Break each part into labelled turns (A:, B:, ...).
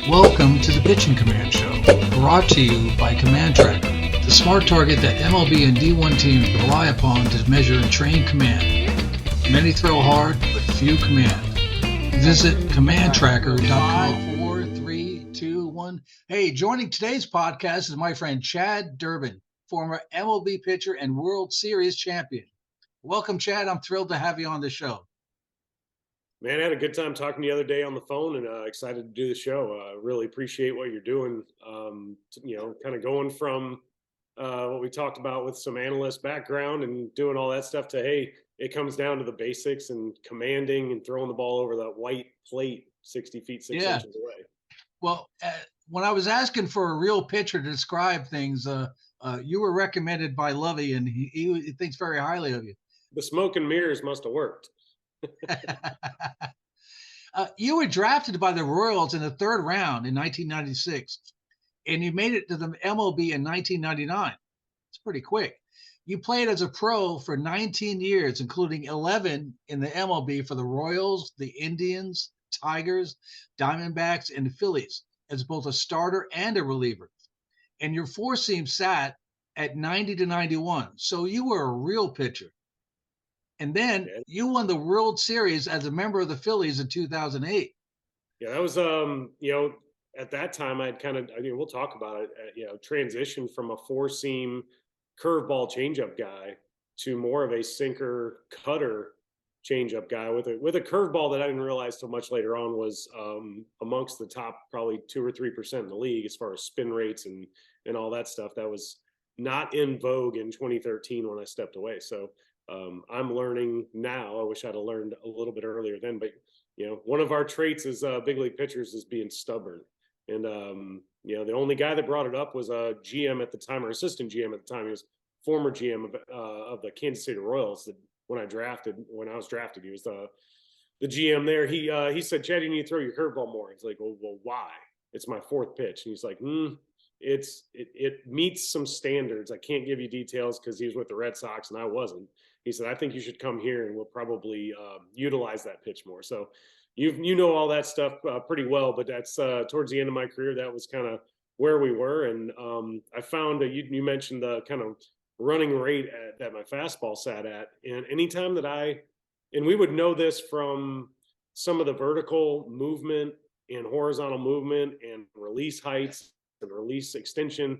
A: Welcome to the Pitching Command Show, brought to you by Command Trakker, the smart target that MLB and D1 teams rely upon to measure and train command. Many throw hard, but few command. Visit commandtrakker.com. 5, 4, 3, 2, 1. Hey, joining today's podcast is my friend Chad Durbin, former MLB pitcher and World Series champion. Welcome, Chad. I'm thrilled to have you on the show.
B: Man, I had a good time talking the other day on the phone and excited to do the show. Really appreciate what you're doing. Kind of going from what we talked about with some analyst background and doing all that stuff to, hey, it comes down to the basics and commanding and throwing the ball over that white plate 60 feet, 6 inches away.
A: Well, when I was asking for a real pitcher to describe things, you were recommended by Lovey, and he thinks very highly of you.
B: The smoke and mirrors must have worked.
A: You were drafted by the Royals in the third round in 1996, and you made it to the MLB in 1999. It's pretty quick. You played as a pro for 19 years, including 11 in the MLB for the Royals, the Indians, Tigers, Diamondbacks, and the Phillies as both a starter and a reliever. And your four seam sat at 90 to 91. So you were a real pitcher. And then you won the World Series as a member of the Phillies in 2008.
B: Yeah, that was, at that time I'd we'll talk about it, transition from a four seam curveball changeup guy to more of a sinker cutter changeup guy with a curveball that I didn't realize till much later on was amongst the top probably 2 or 3% in the league as far as spin rates and all that stuff. That was not in vogue in 2013 when I stepped away. So I'm learning now. I wish I'd have learned a little bit earlier then, but one of our traits as big league pitchers is being stubborn. And the only guy that brought it up was a GM at the time, or assistant GM at the time. He was former GM of the Kansas City Royals. When I was drafted, he was the GM there. He said, "Chad, you need to throw your curveball more." He's like, "Well, why?" It's my fourth pitch, and he's like, It meets some standards. I can't give you details because he was with the Red Sox and I wasn't. He said, "I think you should come here and we'll probably utilize that pitch more." So you know all that stuff pretty well, but that's towards the end of my career. That was kind of where we were. And I found you mentioned the kind of running rate that my fastball sat at. And anytime that and we would know this from some of the vertical movement and horizontal movement and release heights and release extension,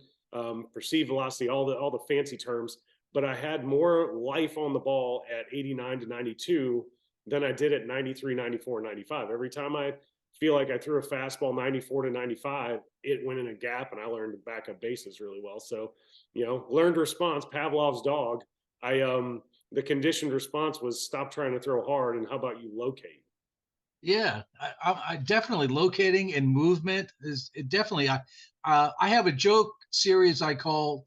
B: perceived velocity, all the fancy terms. But I had more life on the ball at 89 to 92 than I did at 93, 94, 95. Every time I feel like I threw a fastball 94 to 95, it went in a gap, and I learned to back up bases really well. So, learned response, Pavlov's dog. The conditioned response was stop trying to throw hard, and how about you locate?
A: Yeah, I definitely locating and movement is definitely. I have a joke series I call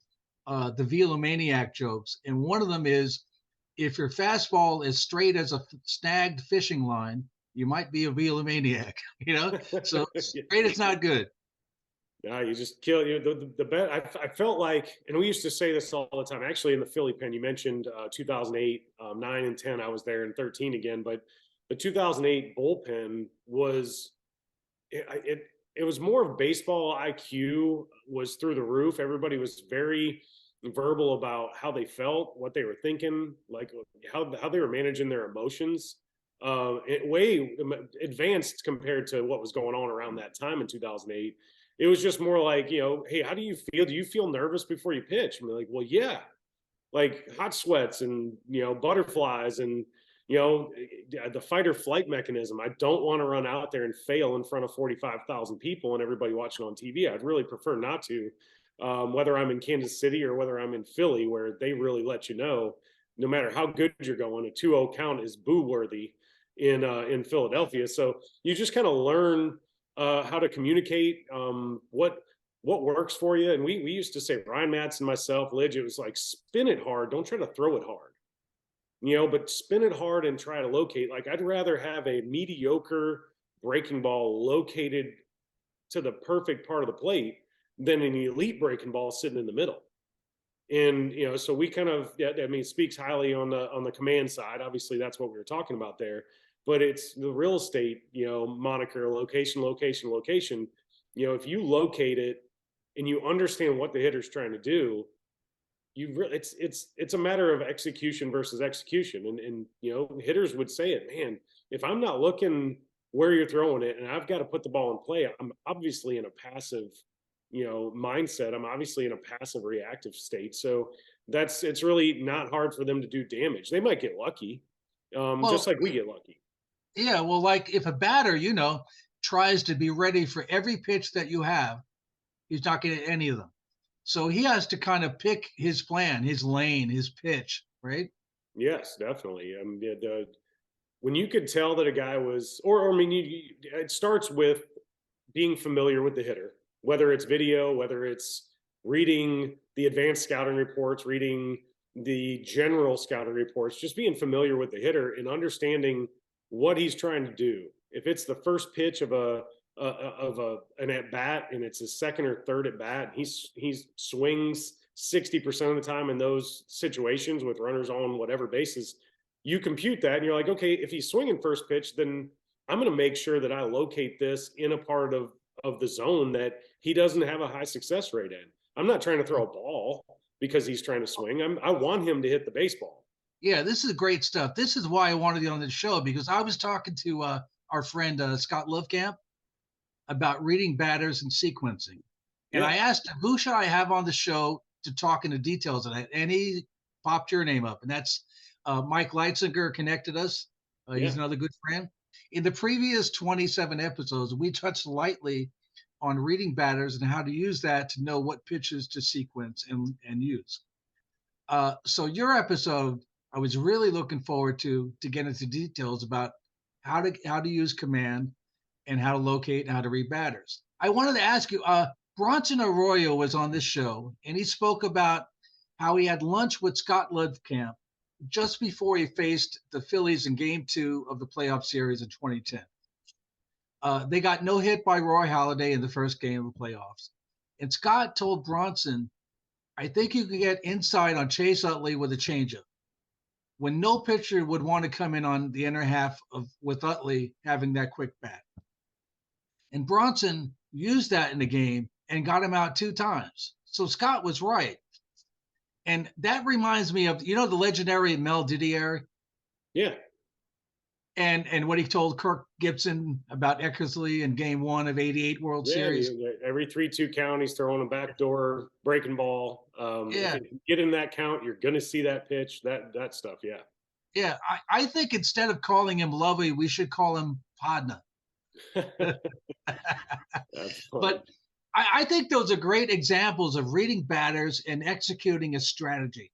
A: the Velomaniac jokes, and one of them is if your fastball is straight as a snagged fishing line, you might be a Velomaniac. So straight is not good.
B: No, you just kill the bet. I felt like, and we used to say this all the time. Actually, in the Philly pen, you mentioned 2008, 9 and 10. I was there in 13 again, but the 2008 bullpen was it was more of baseball IQ was through the roof. Everybody was very verbal about how they felt, what they were thinking, like how they were managing their emotions. Way advanced compared to what was going on around that time in 2008. It was just more like, hey, how do you feel? Do you feel nervous before you pitch? And we're like, well, yeah, like hot sweats and, butterflies and, the fight or flight mechanism. I don't want to run out there and fail in front of 45,000 people and everybody watching on TV. I'd really prefer not to, whether I'm in Kansas City or whether I'm in Philly, where they really let you know, no matter how good you're going, a 2-0 count is boo worthy in Philadelphia. So you just kind of learn how to communicate, what works for you. And we used to say, Ryan Matz and myself, Lidge, it was like, spin it hard. Don't try to throw it hard. But spin it hard and try to locate. Like, I'd rather have a mediocre breaking ball located to the perfect part of the plate than an elite breaking ball sitting in the middle. And, so we kind of, speaks highly on the command side. Obviously, that's what we were talking about there. But it's the real estate, moniker, location. if you locate it and you understand what the hitter's trying to do, it's a matter of execution versus execution. And hitters would say it, man, if I'm not looking where you're throwing it and I've got to put the ball in play, I'm obviously in a passive, mindset. I'm obviously in a passive reactive state. So it's really not hard for them to do damage. They might get lucky, just
A: Well,
B: like we get lucky.
A: yeah, well, like if a batter, tries to be ready for every pitch that you have, he's not going to any of them. So he has to kind of pick his plan, his lane, his pitch, right?
B: Yes, definitely. When you could tell that a guy was, or I mean, it starts with being familiar with the hitter, whether it's video, whether it's reading the advanced scouting reports, reading the general scouting reports, just being familiar with the hitter and understanding what he's trying to do. If it's the first pitch of an at bat and it's his second or third at bat, he swings 60% of the time in those situations with runners on whatever bases. You compute that and you're like, okay, if he's swinging first pitch, then I'm going to make sure that I locate this in a part of the zone that he doesn't have a high success rate in. I'm not trying to throw a ball because he's trying to swing. I want him to hit the baseball.
A: Yeah, this is great stuff. This is why I wanted you on the show, because I was talking to our friend Scott Lovecamp about reading batters and sequencing. And I asked him, who should I have on the show to talk into details of that? And he popped your name up. And that's Mike Leitzinger connected us. He's another good friend. In the previous 27 episodes, we touched lightly on reading batters and how to use that to know what pitches to sequence and use. So your episode, I was really looking forward to get into details about how to use command and how to locate and how to read batters. I wanted to ask you, Bronson Arroyo was on this show, and he spoke about how he had lunch with Scott Ludkamp just before he faced the Phillies in Game 2 of the playoff series in 2010. They got no hit by Roy Halladay in the first game of the playoffs. And Scott told Bronson, I think you can get inside on Chase Utley with a changeup, when no pitcher would want to come in on the inner half with Utley having that quick bat. And Bronson used that in the game and got him out 2 times. So Scott was right. And that reminds me of, the legendary Mel Didier?
B: Yeah.
A: And what he told Kirk Gibson about Eckersley in Game 1 of '88 World Series.
B: Every 3-2 count, he's throwing a backdoor breaking ball. If you get in that count, you're going to see that pitch, that stuff. Yeah.
A: Yeah. I think instead of calling him Lovey, we should call him Podna. But I think those are great examples of reading batters and executing a strategy.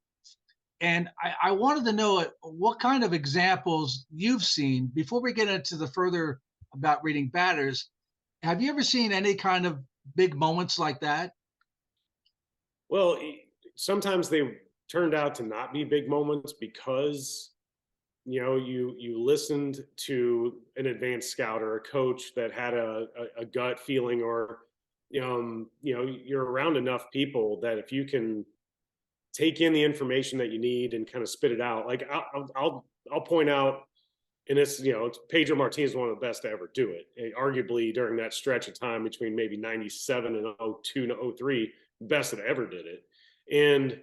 A: And I wanted to know what kind of examples you've seen before we get into the further about reading batters. Have you ever seen any kind of big moments like that?
B: Well, sometimes they turned out to not be big moments because you listened to an advanced scout or a coach that had a gut feeling, or you're around enough people that if you can take in the information that you need and kind of spit it out. Like I'll point out, and it's Pedro Martinez, one of the best to ever do it. Arguably during that stretch of time between maybe 97 and 02 to 03, best that ever did it. And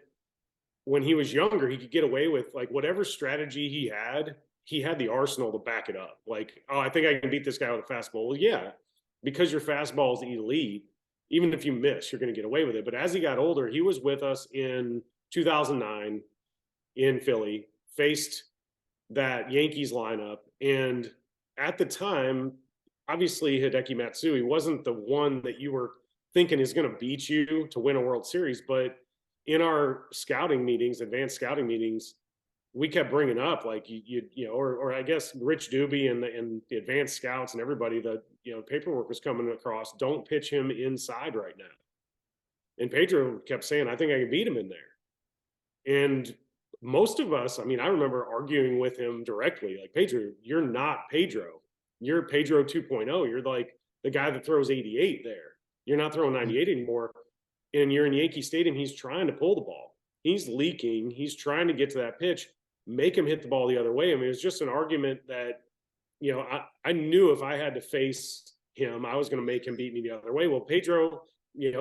B: when he was younger, he could get away with like whatever strategy he had the arsenal to back it up. Like, oh, I think I can beat this guy with a fastball. Well, yeah, because your fastball is elite. Even if you miss, you're going to get away with it. But as he got older, he was with us in 2009 in Philly, faced that Yankees lineup. And at the time, obviously Hideki Matsui wasn't the one that you were thinking is going to beat you to win a World Series. But in our scouting meetings, advanced scouting meetings, we kept bringing up like or I guess Rich Doobie and the advanced scouts and everybody that paperwork was coming across. Don't pitch him inside right now. And Pedro kept saying, I think I can beat him in there. And most of us, I mean, I remember arguing with him directly, like, Pedro, you're not Pedro. You're Pedro 2.0. You're like the guy that throws 88 there. You're not throwing 98 anymore. And you're in Yankee Stadium. He's trying to pull the ball. He's leaking. He's trying to get to that pitch, make him hit the ball the other way. I mean, it was just an argument that, I knew if I had to face him. I was going to make him beat me the other way. Well, Pedro,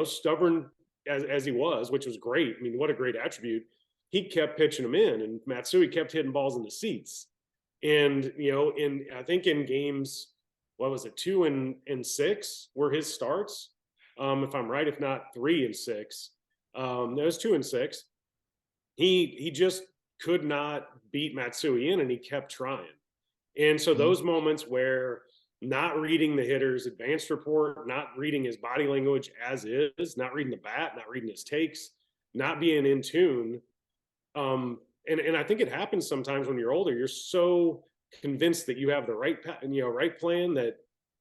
B: stubborn as he was, which was great. I mean, what a great attribute. He kept pitching him in, and Matsui kept hitting balls in the seats. And I think in games, what was it, 2 and 6 were his starts, if I'm right, if not 3 and 6. There was 2 and 6. He just could not beat Matsui in, and he kept trying. And so those moments where not reading the hitter's advanced report, not reading his body language as is, not reading the bat, not reading his takes, not being in tune. And I think it happens sometimes when you're older. You're so convinced that you have the right plan that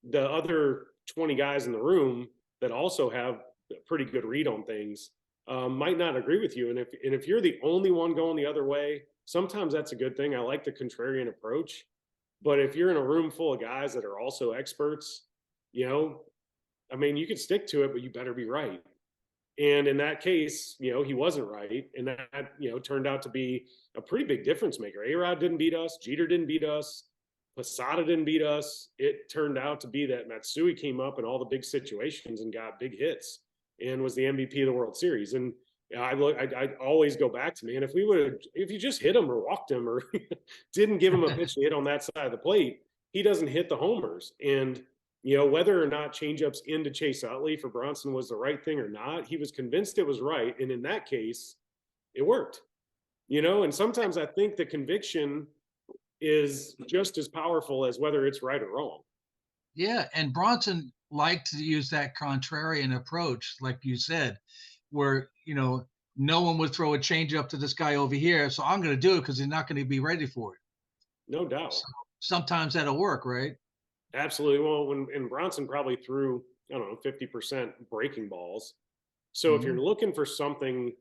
B: the other 20 guys in the room that also have a pretty good read on things might not agree with you. And if you're the only one going the other way, sometimes that's a good thing. I like the contrarian approach. But if you're in a room full of guys that are also experts, I mean, you could stick to it, but you better be right. And in that case, he wasn't right. And that, turned out to be a pretty big difference maker. A-Rod didn't beat us. Jeter didn't beat us. Posada didn't beat us. It turned out to be that Matsui came up in all the big situations and got big hits and was the MVP of the World Series. And I always go back to, man, if you just hit him or walked him or didn't give him a pitch to hit on that side of the plate, he doesn't hit the homers. And whether or not changeups into Chase Utley for Bronson was the right thing or not, he was convinced it was right. And in that case, it worked. And sometimes I think the conviction is just as powerful as whether it's right or wrong.
A: Yeah, and Bronson liked to use that contrarian approach, like you said, where no one would throw a changeup to this guy over here, so I'm going to do it because he's not going to be ready for it.
B: No doubt.
A: So sometimes that'll work, right?
B: Absolutely. Well, and Bronson probably threw, I don't know, 50% breaking balls. So if you're looking for something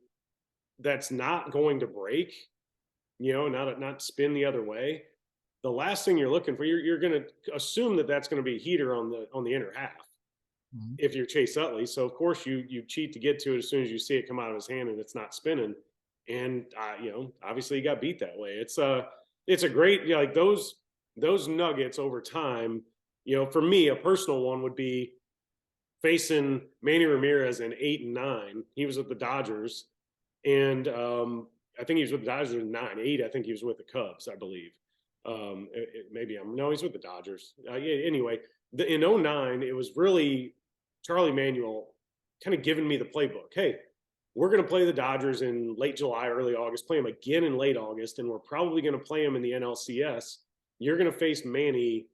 B: that's not going to break, not spin the other way, the last thing you're looking for, you're going to assume that that's going to be a heater on the inner half. If you're Chase Utley. So of course you cheat to get to it as soon as you see it come out of his hand and it's not spinning. And obviously he got beat that way. It's a great, like those nuggets over time. For me, a personal one would be facing Manny Ramirez in 8 and 9. He was with the Dodgers, and I think he was with the Dodgers in 9. 8, I think he was with the Cubs, I believe. He's with the Dodgers. Anyway, in 09, it was really Charlie Manuel kind of giving me the playbook. Hey, we're going to play the Dodgers in late July, early August, play them again in late August, and we're probably going to play them in the NLCS. You're going to face Manny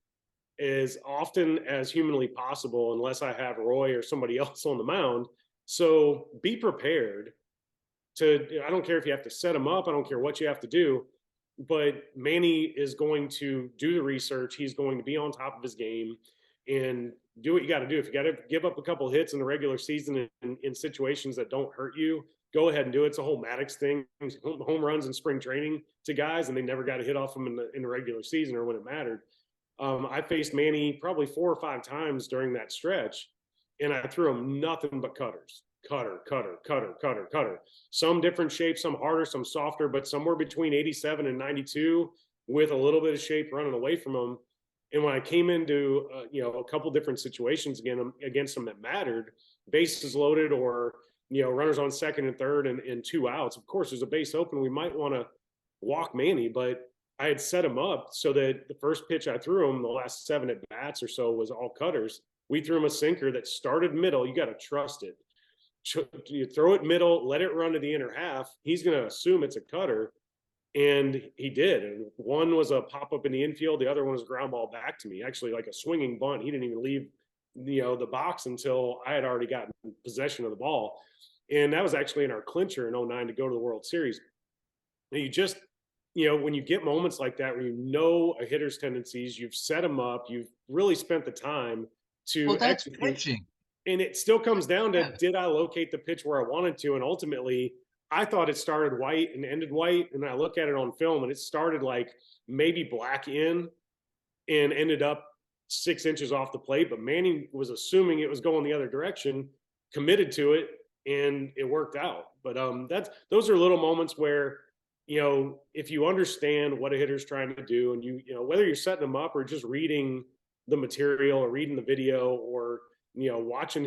B: as often as humanly possible, unless I have Roy or somebody else on the mound. So be prepared I don't care if you have to set him up. I don't care what you have to do, but Manny is going to do the research. He's going to be on top of his game and do what you got to do. If you got to give up a couple hits in the regular season in situations that don't hurt you, go ahead and do it. It's a whole Maddox thing, home runs in spring training to guys, and they never got a hit off them in the regular season or when it mattered. I faced Manny probably 4 or 5 times during that stretch, and I threw him nothing but cutters. Cutter. Some different shapes, some harder, some softer, but somewhere between 87 and 92 with a little bit of shape running away from him. And when I came into a couple different situations against them that mattered, bases loaded or runners on second and third and 2 outs, of course there's a base open, we might want to walk Manny, but I had set him up so that the first pitch I threw him, the last 7 at bats or so, was all cutters. We threw him a sinker that started middle. You got to trust it. You throw it middle, let it run to the inner half. He's going to assume it's a cutter. And he did. And one was a pop-up in the infield. The other one was a ground ball back to me, actually like a swinging bunt. He didn't even leave the box until I had already gotten possession of the ball. And that was actually in our clincher in 09 to go to the World Series. And you just, when you get moments like that where a hitter's tendencies, you've set him up, you've really spent the time to
A: execute. Pitching.
B: And it still comes down to, did I locate the pitch where I wanted to? And ultimately, I thought it started white and ended white. And I look at it on film and it started like maybe black in and ended up 6 inches off the plate. But Manny was assuming it was going the other direction, committed to it, and it worked out. But those are little moments where, if you understand what a hitter's trying to do, and whether you're setting them up or just reading the material or reading the video or watching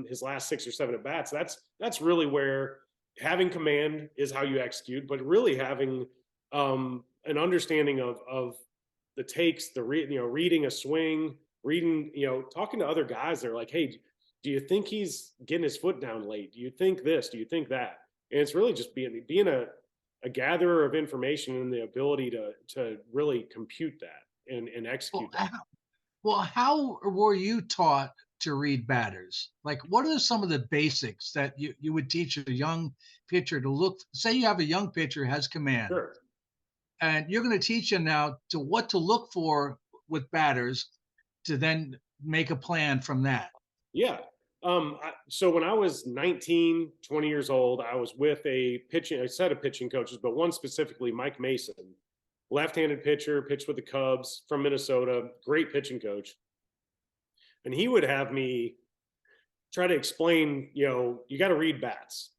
B: his last 6 or 7 at bats. That's really where having command is how you execute, but really having an understanding of the takes, reading a swing, reading, talking to other guys. They're like, hey, do you think he's getting his foot down late? Do you think this? Do you think that? And it's really just being a gatherer of information and the ability to really compute that and execute that.
A: Well, how were you taught to read batters? Like, what are some of the basics that you would teach a young pitcher to look? Say you have a young pitcher has command,
B: Sure.
A: and you're going to teach him now to what to look for with batters to then make a plan from that.
B: Yeah. So when I was 19, 20 years old, I was with a set of pitching coaches, but one specifically, Mike Mason, left-handed pitcher, pitched with the Cubs from Minnesota, great pitching coach. And he would have me try to explain, you got to read bats.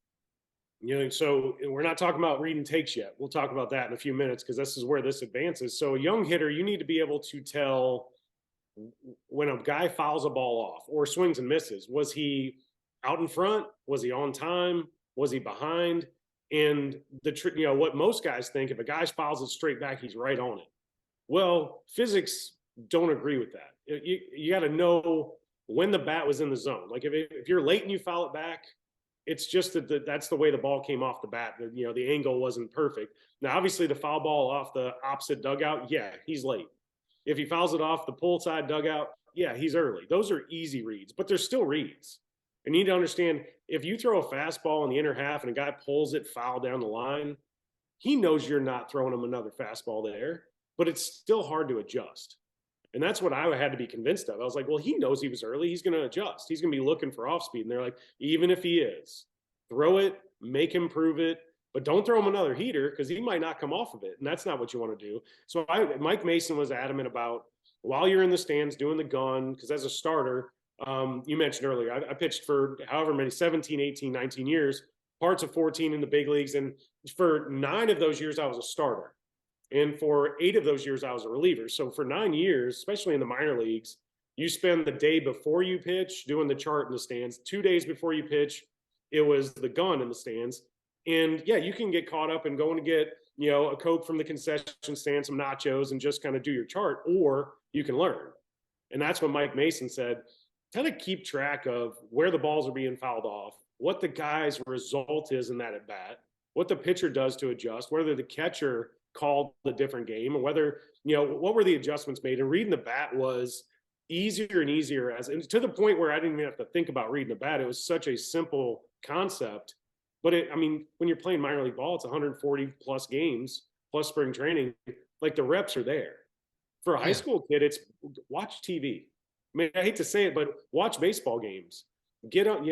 B: So we're not talking about reading takes yet. We'll talk about that in a few minutes because this is where this advances. So a young hitter, you need to be able to tell when a guy fouls a ball off or swings and misses. Was he out in front? Was he on time? Was he behind? And what most guys think, if a guy fouls it straight back, he's right on it. Well, physics don't agree with that. You got to know when the bat was in the zone. Like if you're late and you foul it back, it's just that's the way the ball came off the bat. The angle wasn't perfect. Now, obviously, the foul ball off the opposite dugout, yeah, he's late. If he fouls it off the pull side dugout, yeah, he's early. Those are easy reads, but they're still reads. And you need to understand, if you throw a fastball in the inner half and a guy pulls it foul down the line, he knows you're not throwing him another fastball there, but it's still hard to adjust. And that's what I had to be convinced of. I was like, well, he knows he was early. He's going to adjust. He's going to be looking for off speed. And they're like, even if he is, throw it, make him prove it, but don't throw him another heater because he might not come off of it. And that's not what you want to do. So Mike Mason was adamant about, while you're in the stands doing the gun, because as a starter, you mentioned earlier, I pitched for however many, 17, 18, 19 years, parts of 14 in the big leagues. And for 9 of those years, I was a starter. And for 8 of those years, I was a reliever. So for 9 years, especially in the minor leagues, you spend the day before you pitch doing the chart in the stands. 2 days before you pitch, it was the gun in the stands. And yeah, you can get caught up in going to get, a Coke from the concession stand, some nachos, and just kind of do your chart, or you can learn. And that's what Mike Mason said. Kind of keep track of where the balls are being fouled off, what the guy's result is in that at bat, what the pitcher does to adjust, whether the catcher called a different game, or whether, what were the adjustments made. And reading the bat was easier and easier, and to the point where I didn't even have to think about reading the bat. It was such a simple concept. But when you're playing minor league ball, it's 140 plus games plus spring training. Like, the reps are there. For a high school kid, it's watch TV. I mean, I hate to say it, but watch baseball games. Get on,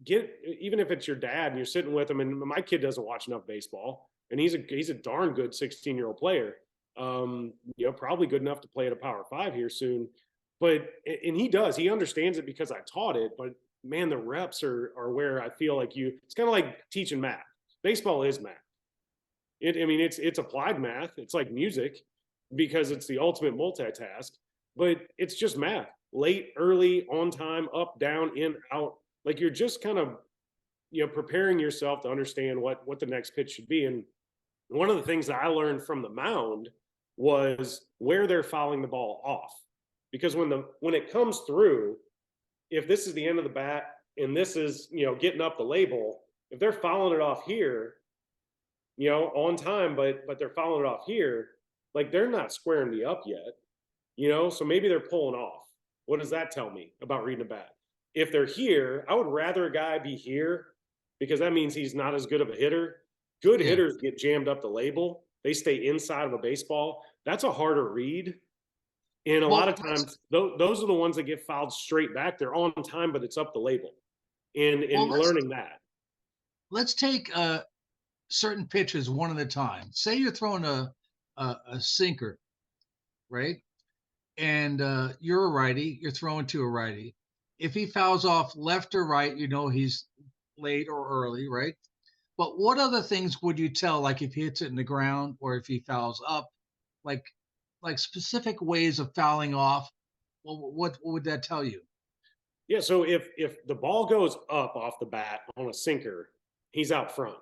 B: even if it's your dad and you're sitting with him. And my kid doesn't watch enough baseball, and he's a darn good 16-year-old player. Probably good enough to play at a Power 5 here soon. But he understands it because I taught it. But man, the reps are where I feel like it's kind of like teaching math. Baseball is math. It's applied math. It's like music because it's the ultimate multitask, but it's just math. Late, early, on time, up, down, in, out. Like, you're just kind of, preparing yourself to understand what the next pitch should be. And one of the things that I learned from the mound was where they're fouling the ball off. Because when it comes through, if this is the end of the bat and this is, getting up the label, if they're fouling it off here, on time, but they're fouling it off here, like, they're not squaring me up yet, so maybe they're pulling off. What does that tell me about reading a bat? If they're here, I would rather a guy be here because that means he's not as good of a hitter. Good hitters get jammed up the label. They stay inside of a baseball. That's a harder read. And a lot of times, those are the ones that get fouled straight back. They're on time, but it's up the label. And learning that.
A: Let's take certain pitches one at a time. Say you're throwing a sinker, right? And you're a righty. You're throwing to a righty. If he fouls off left or right, he's late or early, right? But what other things would you tell, like if he hits it in the ground or if he fouls up, like specific ways of fouling off Well, what would that tell you?
B: Yeah, so if the ball goes up off the bat on a sinker, he's out front.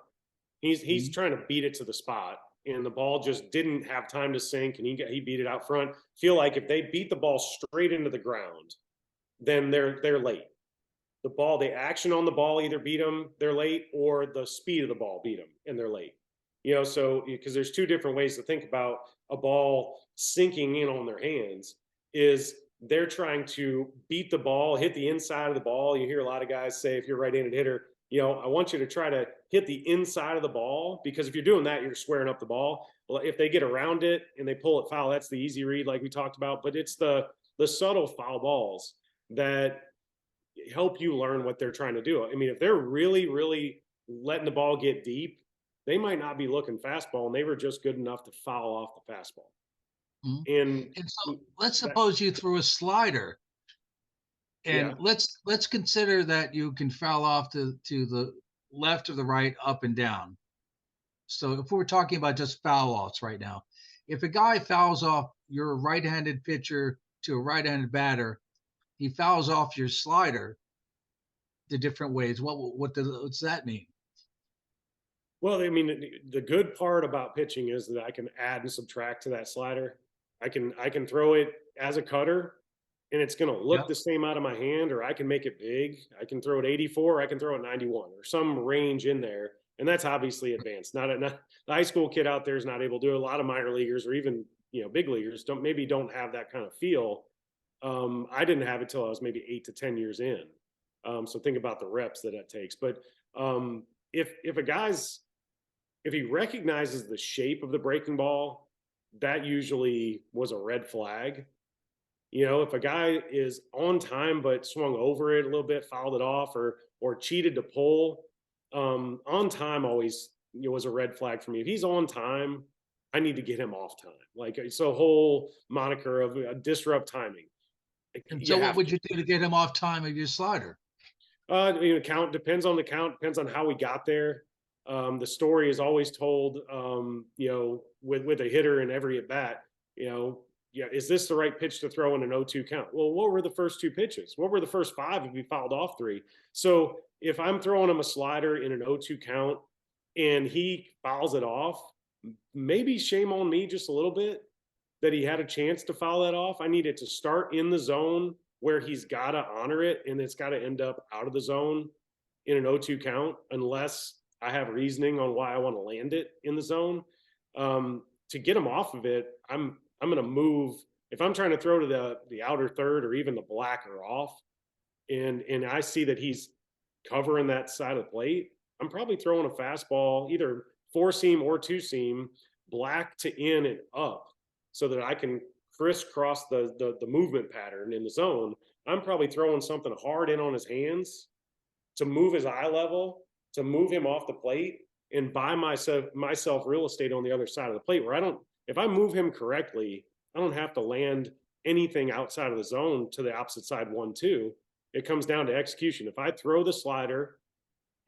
B: He's
A: Mhm.
B: trying to beat it to the spot, and the ball just didn't have time to sink, and he beat it out front. Feel like if they beat the ball straight into the ground, then they're late. The action on the ball either beat them, they're late, or the speed of the ball beat them, and they're late. So because there's two different ways to think about a ball sinking in on their hands is they're trying to beat the ball, hit the inside of the ball. You hear a lot of guys say, if you're a right-handed hitter, I want you to try to hit the inside of the ball, because if you're doing that, you're squaring up the ball. Well, if they get around it and they pull it foul, that's the easy read, like we talked about. But it's the subtle foul balls that help you learn what they're trying to do. I mean, if they're really, really letting the ball get deep, they might not be looking fastball, and they were just good enough to foul off the fastball.
A: Mhm.
B: And
A: And so let's
B: that,
A: suppose you threw a slider, and
B: yeah,
A: let's consider that you can foul off to the left or the right, up and down. So if we're talking about just foul offs right now, if a guy fouls off your right-handed pitcher to a right-handed batter, he fouls off your slider the different ways. What's that mean?
B: well, I mean, the good part about pitching is that I can add and subtract to that slider. I can throw it as a cutter, and it's going to look
A: Yep.
B: the same out of my hand, or I can make it big. I can throw it 84, I can throw it 91, or some range in there, and that's obviously advanced. Not the high school kid out there is not able to do it. A lot of minor leaguers or even big leaguers don't have that kind of feel. I didn't have it till I was maybe 8 to 10 years in. So think about the reps that it takes. But if a guy's if he recognizes the shape of the breaking ball, that usually was a red flag. If a guy is on time but swung over it a little bit, fouled it off, or cheated to pull, on time always was a red flag for me. If he's on time, I need to get him off time. Like it's a whole moniker of disrupt timing.
A: And
B: You
A: so what
B: have
A: would
B: to.
A: you do to get him off time of your slider?
B: Count depends on the count, depends on how we got there. The story is always told, with a hitter in every at bat. Yeah, is this the right pitch to throw in an 0-2 count? Well, what were the first two pitches? What were the first five if he fouled off three? So if I'm throwing him a slider in an 0-2 count and he fouls it off, maybe shame on me just a little bit that he had a chance to foul that off. I need it to start in the zone where he's got to honor it, and it's got to end up out of the zone in an 0-2 count, unless I have reasoning on why I want to land it in the zone. To get him off of it, I'm going to move. If I'm trying to throw to the outer third or even the black or off, and I see that he's covering that side of the plate, I'm probably throwing a fastball, either four seam or two seam, black to in and up, so that I can crisscross the movement pattern in the zone. I'm probably throwing something hard in on his hands to move his eye level, to move him off the plate, and buy myself real estate on the other side of the plate, where I don't. If I move him correctly, I don't have to land anything outside of the zone to the opposite side 1-2. It comes down to execution. If I throw the slider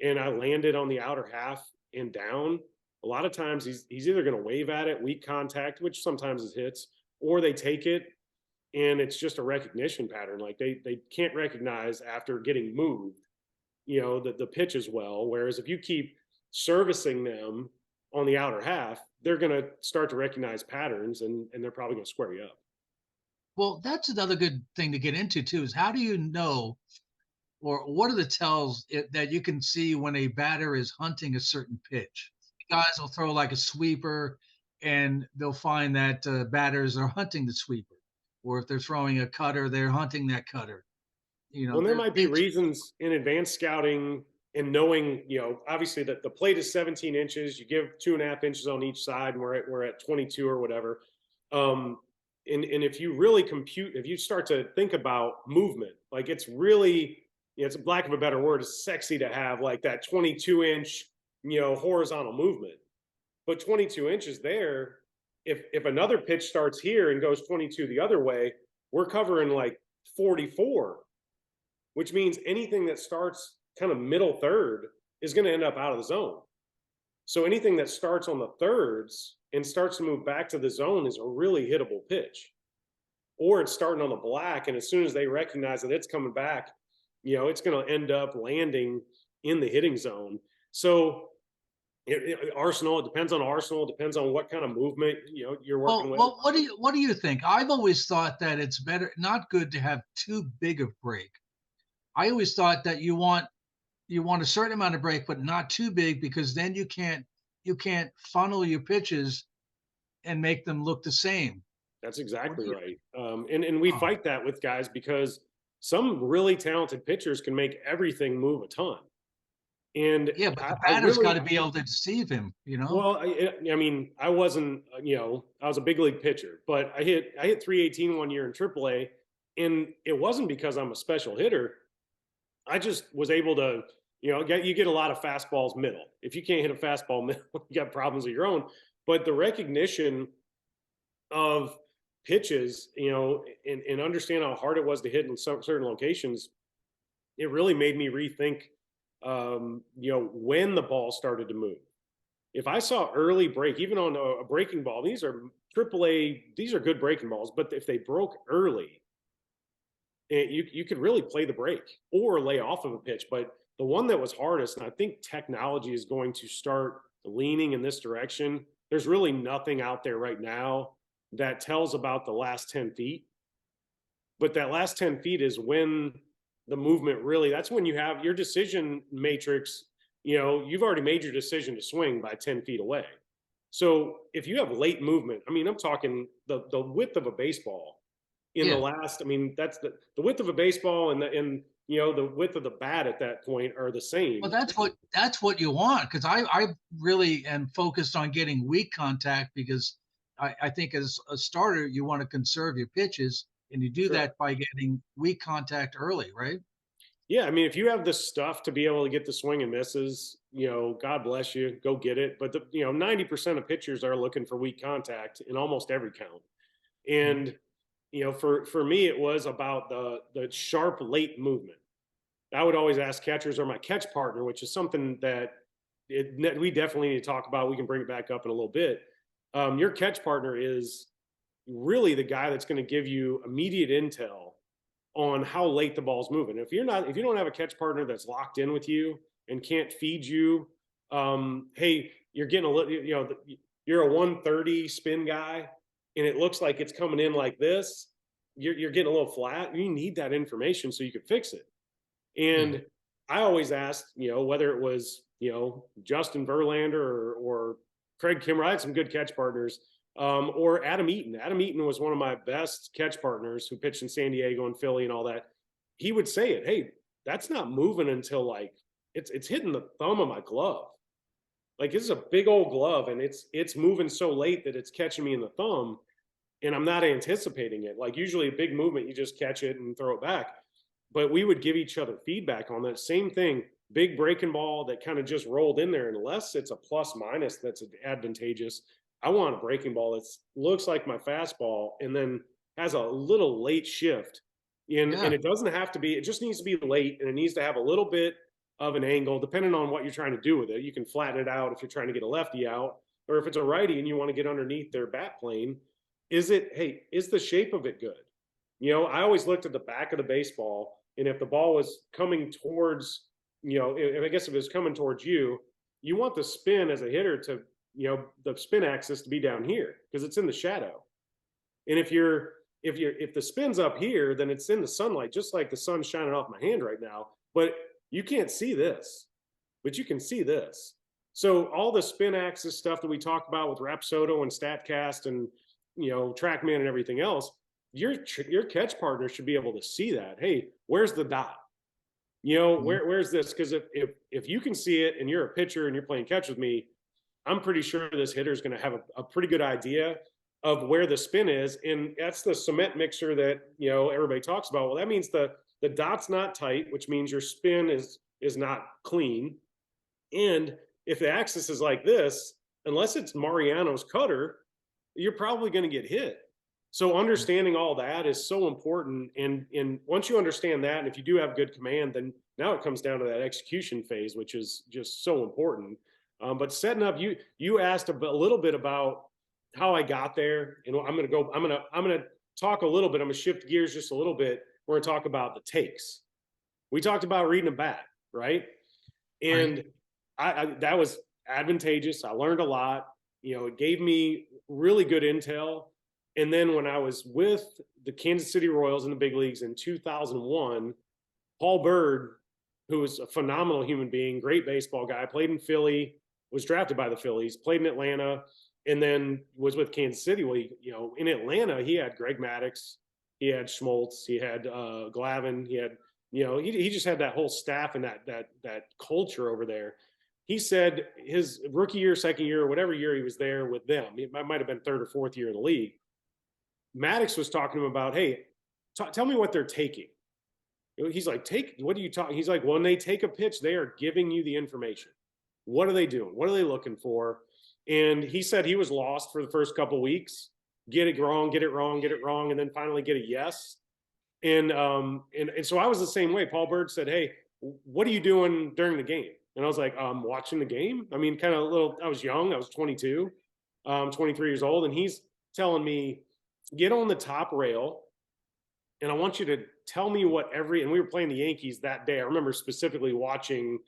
B: and I land it on the outer half and down, a lot of times he's either going to wave at it, weak contact, which sometimes is hits, or they take it and it's just a recognition pattern. Like they can't recognize after getting moved, the pitch as well. Whereas if you keep servicing them on the outer half, they're going to start to recognize patterns, and they're probably going to square you up.
A: Well, that's another good thing to get into too, is how do you know, or what are the tells that you can see when a batter is hunting a certain pitch? Guys will throw like a sweeper, and they'll find that batters are hunting the sweeper, or if they're throwing a cutter, they're hunting that cutter.
B: Well, and there might be
A: It's
B: reasons in advanced scouting and knowing, obviously that the plate is 17 inches. You give 2.5 inches on each side, and we're at 22 or whatever. And if you really compute, if you start to think about movement, like it's really, it's lack of a better word, it's sexy to have like that 22-inch, horizontal movement. But 22 inches there, if another pitch starts here and goes 22 the other way, we're covering like 44, which means anything that starts kind of middle third is going to end up out of the zone. So anything that starts on the thirds and starts to move back to the zone is a really hittable pitch. or it's starting on the black. And as soon as they recognize that it's coming back, it's going to end up landing in the hitting zone. So Arsenal, it depends on Arsenal. It depends on what kind of movement, you're working with.
A: Well, what do you think? I've always thought that it's not good to have too big of break. I always thought that you want a certain amount of break, but not too big, because then you can't funnel your pitches and make them look the same.
B: That's exactly right. And we fight that with guys because some really talented pitchers can make everything move a ton. And
A: Yeah, but the batter's got to be able to deceive him, you know?
B: Well, I mean, I wasn't, I was a big league pitcher, but I hit 318 one year in AAA, and it wasn't because I'm a special hitter. I just was able to, you get a lot of fastballs middle. If you can't hit a fastball middle, you got problems of your own. But the recognition of pitches, and understand how hard it was to hit in certain locations, it really made me rethink, when the ball started to move. If I saw early break, even on a breaking ball, these are AAA, these are good breaking balls, but if they broke early, you could really play the break or lay off of a pitch. But the one that was hardest, and I think technology is going to start leaning in this direction. There's really nothing out there right now that tells about the last 10 feet. But that last 10 feet is when the movement really, that's when you have your decision matrix. You've already made your decision to swing by 10 feet away. So if you have late movement, I mean, I'm talking the width of a baseball in the last, I mean, that's the width of a baseball and the width of the bat at that point are the same.
A: Well, that's what you want, because I really am focused on getting weak contact, because I think as a starter you want to conserve your pitches, and you do that by getting weak contact early, right?
B: Yeah, I mean, if you have the stuff to be able to get the swing and misses, God bless you, go get it. But 90% of pitchers are looking for weak contact in almost every count. And for me, it was about the sharp late movement. I would always ask catchers or my catch partner, which is something that we definitely need to talk about. We can bring it back up in a little bit. Your catch partner is really the guy that's going to give you immediate intel on how late the ball's moving. If you don't have a catch partner that's locked in with you and can't feed you, hey, you're getting a little, you're a 130 spin guy, and it looks like it's coming in like this. You're getting a little flat. You need that information so you can fix it. And I always asked, whether it was, Justin Verlander or Craig Kimmer. I had some good catch partners. Or Adam Eaton. Adam Eaton was one of my best catch partners who pitched in San Diego and Philly and all that. He would say it, hey, that's not moving until like it's hitting the thumb of my glove. Like, this is a big old glove, and it's moving so late that it's catching me in the thumb, and I'm not anticipating it. Like, usually a big movement, you just catch it and throw it back. But we would give each other feedback on that same thing. Big breaking ball that kind of just rolled in there, unless it's a plus minus that's advantageous. I want a breaking ball that looks like my fastball and then has a little late shift. And it doesn't have to be, it just needs to be late, and it needs to have a little bit of an angle, depending on what you're trying to do with it. You can flatten it out if you're trying to get a lefty out, or if it's a righty and you want to get underneath their bat plane. Is the shape of it good? I always looked at the back of the baseball, and if the ball was coming towards, if it was coming towards you, you want the spin as a hitter to, the spin axis to be down here because it's in the shadow. And if the spin's up here, then it's in the sunlight, just like the sun's shining off my hand right now. But you can't see this, but you can see this. So all the spin axis stuff that we talk about with Rapsodo and StatCast and TrackMan and everything else, your catch partner should be able to see that. Hey, where's the dot? Where's this? Because if you can see it and you're a pitcher and you're playing catch with me, I'm pretty sure this hitter is going to have a pretty good idea of where the spin is. And that's the cement mixer that, everybody talks about. Well, that means the dot's not tight, which means your spin is not clean. And if the axis is like this, unless it's Mariano's cutter, you're probably going to get hit. So understanding all that is so important. And once you understand that, and if you do have good command, then now it comes down to that execution phase, which is just so important. But setting up, you asked a little bit about how I got there, and I'm gonna talk a little bit. I'm going to shift gears just a little bit. We're going to talk about the takes. We talked about reading a bat, right? And that was advantageous. I learned a lot. It gave me really good intel. And then when I was with the Kansas City Royals in the big leagues in 2001, Paul Byrd, who was a phenomenal human being, great baseball guy, played in Philly, was drafted by the Phillies, played in Atlanta, and then was with Kansas City. Well, in Atlanta, he had Greg Maddux, he had Schmaltz, he had Glavine, he had, he just had that whole staff and that culture over there. He said his rookie year, second year, whatever year he was there with them, it might have been third or fourth year in the league. Maddux was talking to him about, hey, tell me what they're taking. He's like, what are you talking? He's like, when they take a pitch, they are giving you the information. What are they doing? What are they looking for? And he said he was lost for the first couple of weeks. Get it wrong, get it wrong, get it wrong, and then finally get a yes. And so I was the same way. Paul Byrd said, hey, what are you doing during the game? And I was like, watching the game. I mean, kind of a little, I was young. I was 22, 23 years old. And he's telling me, get on the top rail. And I want you to tell me and we were playing the Yankees that day. I remember specifically watching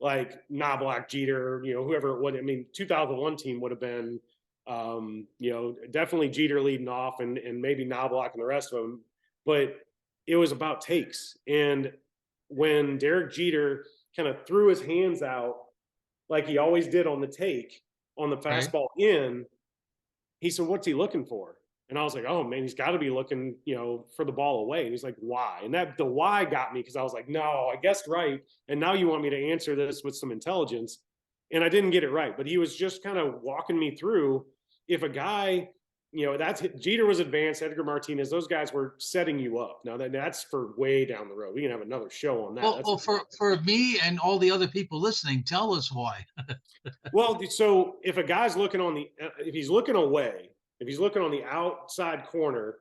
B: like Knobloch, Jeter, whoever it would. I mean, 2001 team would have been, definitely Jeter leading off and maybe Knobloch and the rest of them. But it was about takes. And when Derek Jeter kind of threw his hands out like he always did on the take, on the fastball in, he said, what's he looking for? And I was like, oh man, he's got to be looking, for the ball away. And he's like, why? And the why got me because I was like, no, I guessed right. And now you want me to answer this with some intelligence. And I didn't get it right. But he was just kind of walking me through if a guy, Jeter was advanced, Edgar Martinez, those guys were setting you up. Now that's for way down the road. We can have another show on that.
A: Well, for me and all the other people listening, tell us why.
B: Well, so if a guy's looking if he's looking away, if he's looking on the outside corner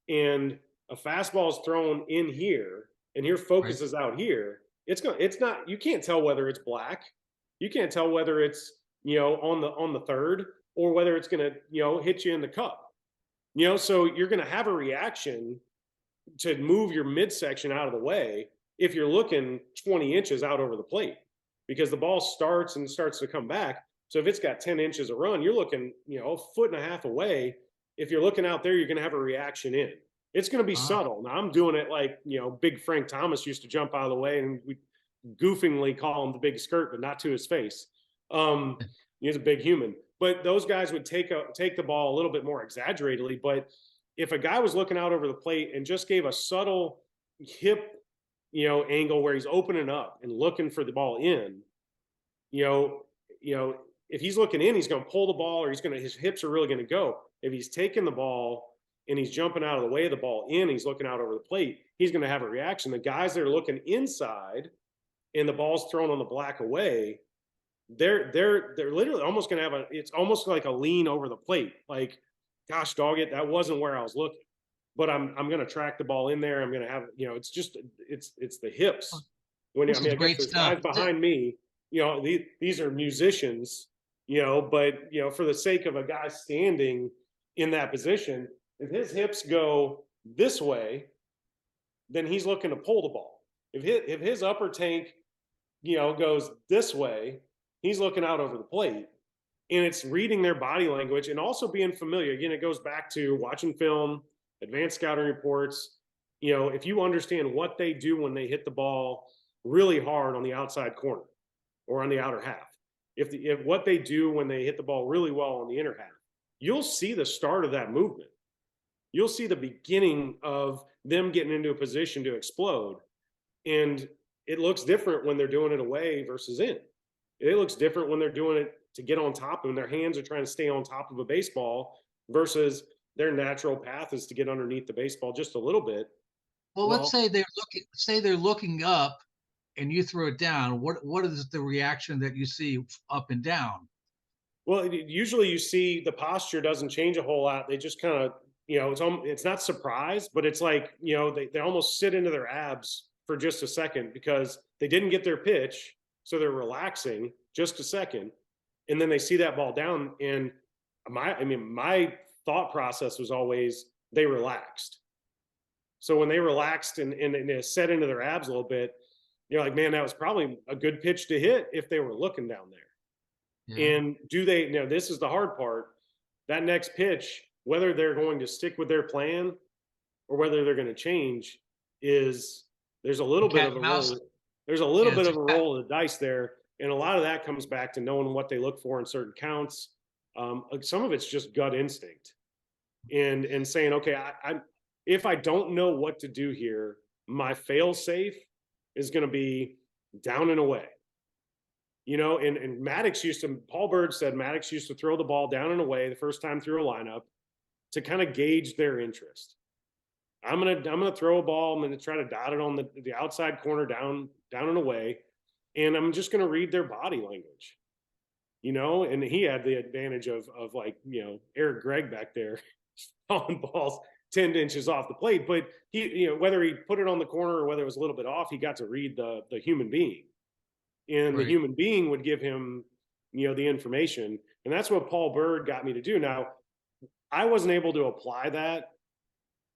B: and a fastball is thrown in here and your focus is out here, you can't tell whether it's black. You can't tell whether it's, on the third or whether it's going to, hit you in the cup, so you're going to have a reaction to move your midsection out of the way if you're looking 20 inches out over the plate because the ball starts to come back. So if it's got 10 inches of run, you're looking, a foot and a half away. If you're looking out there, you're going to have a reaction in. It's going to be subtle. Now I'm doing it like, big Frank Thomas used to jump out of the way and we goofingly call him the big skirt, but not to his face. He's a big human. But those guys would take the ball a little bit more exaggeratedly. But if a guy was looking out over the plate and just gave a subtle hip, angle where he's opening up and looking for the ball in, if he's looking in, he's going to pull the ball or his hips are really going to go. If he's taking the ball and he's jumping out of the way of the ball in, he's looking out over the plate, he's going to have a reaction. The guys that are looking inside and the ball's thrown on the black away, they're literally almost going to have it's almost like a lean over the plate. Like, gosh, dog it, that wasn't where I was looking, but I'm going to track the ball in there. I'm going to have, it's the hips. I guess there's guys behind me, these are musicians, but, for the sake of a guy standing in that position, if his hips go this way, then he's looking to pull the ball. If his upper tank, goes this way, he's looking out over the plate. And it's reading their body language and also being familiar. Again, it goes back to watching film, advanced scouting reports. If you understand what they do when they hit the ball really hard on the outside corner or on the outer half, if what they do when they hit the ball really well on the inner half, you'll see the start of that movement. You'll see the beginning of them getting into a position to explode. And it looks different when they're doing it away versus in. It looks different when they're doing it to get on top of them. Their hands are trying to stay on top of a baseball versus their natural path is to get underneath the baseball just a little bit.
A: Well, let's say they're looking up and you throw it down. What is the reaction that you see up and down?
B: Well, usually you see the posture doesn't change a whole lot. They just kind of, it's not surprise, but it's like, they almost sit into their abs for just a second because they didn't get their pitch. So they're relaxing just a second. And then they see that ball down. And my thought process was always, they relaxed. So when they relaxed and it set into their abs a little bit, you're like, man, that was probably a good pitch to hit if they were looking down there.
A: Yeah.
B: And do they, this is the hard part. That next pitch, whether they're going to stick with their plan or whether they're going to change, is there's a little bit
A: Cat
B: of a
A: and mouse.
B: roll. There's a little
A: Yeah,
B: bit
A: it's
B: of
A: a
B: a
A: cat.
B: roll of the dice there. And a lot of that comes back to knowing what they look for in certain counts. Some of it's just gut instinct and saying, okay, if I don't know what to do here, my fail safe is going to be down and away. And Maddox Paul Bird said Maddox used to throw the ball down and away the first time through a lineup to kind of gauge their interest. I'm gonna throw a ball. I'm gonna try to dot it on the outside corner down and away, and I'm just gonna read their body language. And he had the advantage of like Eric Gregg back there throwing balls 10 inches off the plate, but he whether he put it on the corner or whether it was a little bit off, he got to read the human being, and
A: Right.
B: the human being would give him the information, and that's what Paul Bird got me to do. Now, I wasn't able to apply that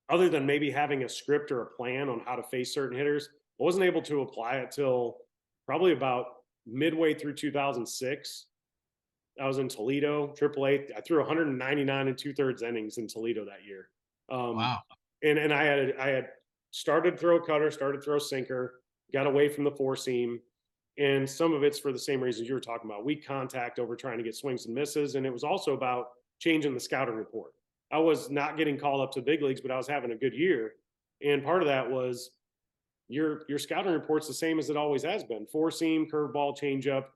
B: other than maybe having a script or a plan on how to face certain hitters. I wasn't able to apply it till probably about midway through 2006. I was in Toledo, AAA. I threw 199 and 2/3 innings in Toledo that year.
A: Wow.
B: And I had started throw cutter, started throw sinker, got away from the four seam, and some of it's for the same reasons you were talking about: weak contact over trying to get swings and misses, and it was also about changing the scouting report. I was not getting called up to big leagues, but I was having a good year, and part of that was your scouting report's the same as it always has been: four seam, curveball, changeup.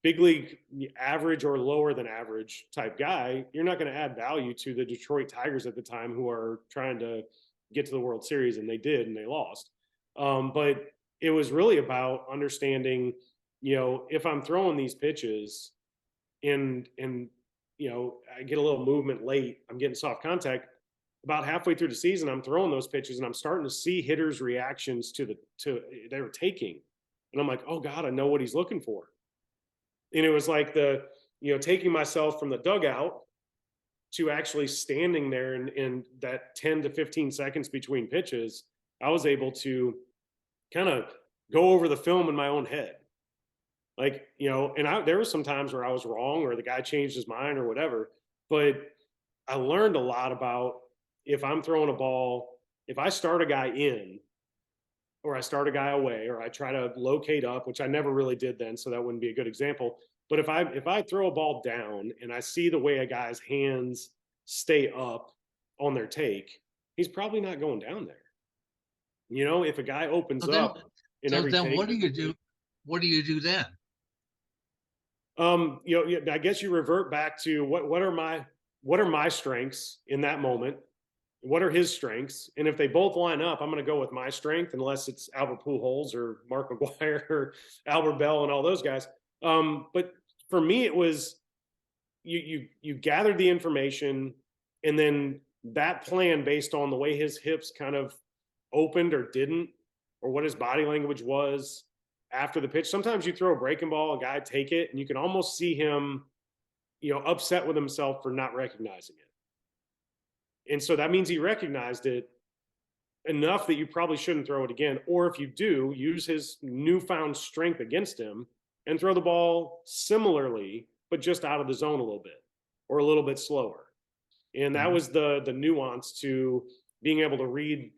B: Big league average or lower than average type guy, you're not going to add value to the Detroit Tigers at the time, who are trying to get to the World Series, and they did, and they lost. But it was really about understanding, if I'm throwing these pitches and I get a little movement late, I'm getting soft contact. About halfway through the season, I'm throwing those pitches and I'm starting to see hitters' reactions to they were taking, and I'm like, oh God, I know what he's looking for. And it was like taking myself from the dugout to actually standing there in that 10 to 15 seconds between pitches. I was able to kind of go over the film in my own head. Like, and there were some times where I was wrong or the guy changed his mind or whatever, but I learned a lot about, if I'm throwing a ball, if I start a guy in or I start a guy away, or I try to locate up, which I never really did then, so that wouldn't be a good example. But if I throw a ball down and I see the way a guy's hands stay up on their take, he's probably not going down there. If a guy opens up in every take,
A: what do you do? What do you do then?
B: I guess you revert back to what are my strengths in that moment? What are his strengths? And if they both line up, I'm going to go with my strength, unless it's Albert Pujols or Mark McGwire or Albert Bell and all those guys. But for me, it was you gathered the information, and then that plan based on the way his hips kind of opened or didn't, or what his body language was after the pitch. Sometimes you throw a breaking ball, a guy take it, and you can almost see him, upset with himself for not recognizing it. And so that means he recognized it enough that you probably shouldn't throw it again. Or if you do, use his newfound strength against him and throw the ball similarly, but just out of the zone a little bit or a little bit slower. And that was the nuance to being able to read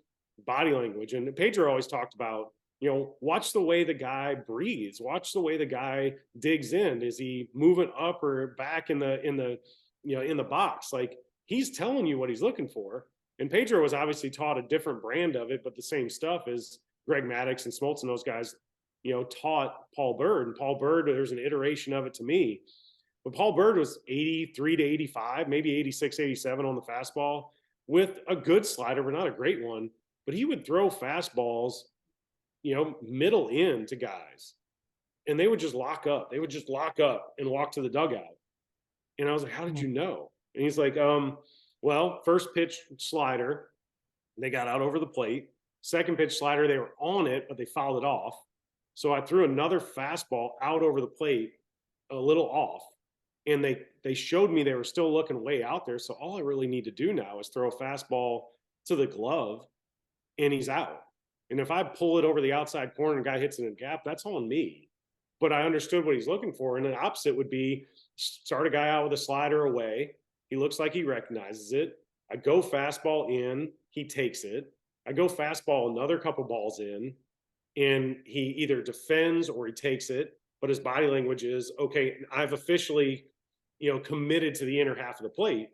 B: body language. And Pedro always talked about, watch the way the guy breathes, watch the way the guy digs in. Is he moving up or back in the box? Like, he's telling you what he's looking for. And Pedro was obviously taught a different brand of it, but the same stuff as Greg Maddux and Smoltz and those guys, taught Paul Bird. And Paul Bird, there's an iteration of it to me. But Paul Bird was 83 to 85, maybe 86, 87 on the fastball with a good slider, but not a great one. But he would throw fastballs, middle in to guys. And they would just lock up. They would just lock up and walk to the dugout. And I was like, how did you know? And he's like, well, first pitch slider, they got out over the plate. Second pitch slider, they were on it, but they fouled it off. So I threw another fastball out over the plate, a little off. and they showed me they were still looking way out there. So all I really need to do now is throw a fastball to the glove, and he's out. And if I pull it over the outside corner and a guy hits it in a gap, that's on me. But I understood what he's looking for. And the opposite would be start a guy out with a slider away. He looks like he recognizes it. I go fastball in, he takes it. I go fastball another couple balls in, and he either defends or he takes it. But his body language is, okay, I've officially, committed to the inner half of the plate.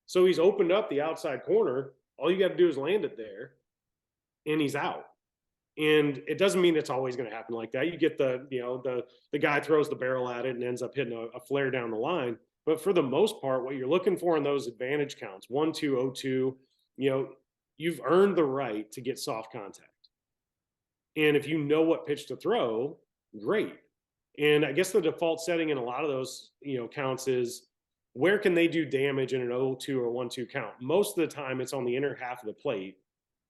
B: So he's opened up the outside corner. All you got to do is land it there, and he's out. And it doesn't mean it's always going to happen like that. You get the guy throws the barrel at it and ends up hitting a flare down the line. But for the most part, what you're looking for in those advantage counts, 1-2, 0-2, you've earned the right to get soft contact. And if you know what pitch to throw, great. And I guess the default setting in a lot of those, counts is where can they do damage in an 0-2 or 1-2 count? Most of the time it's on the inner half of the plate,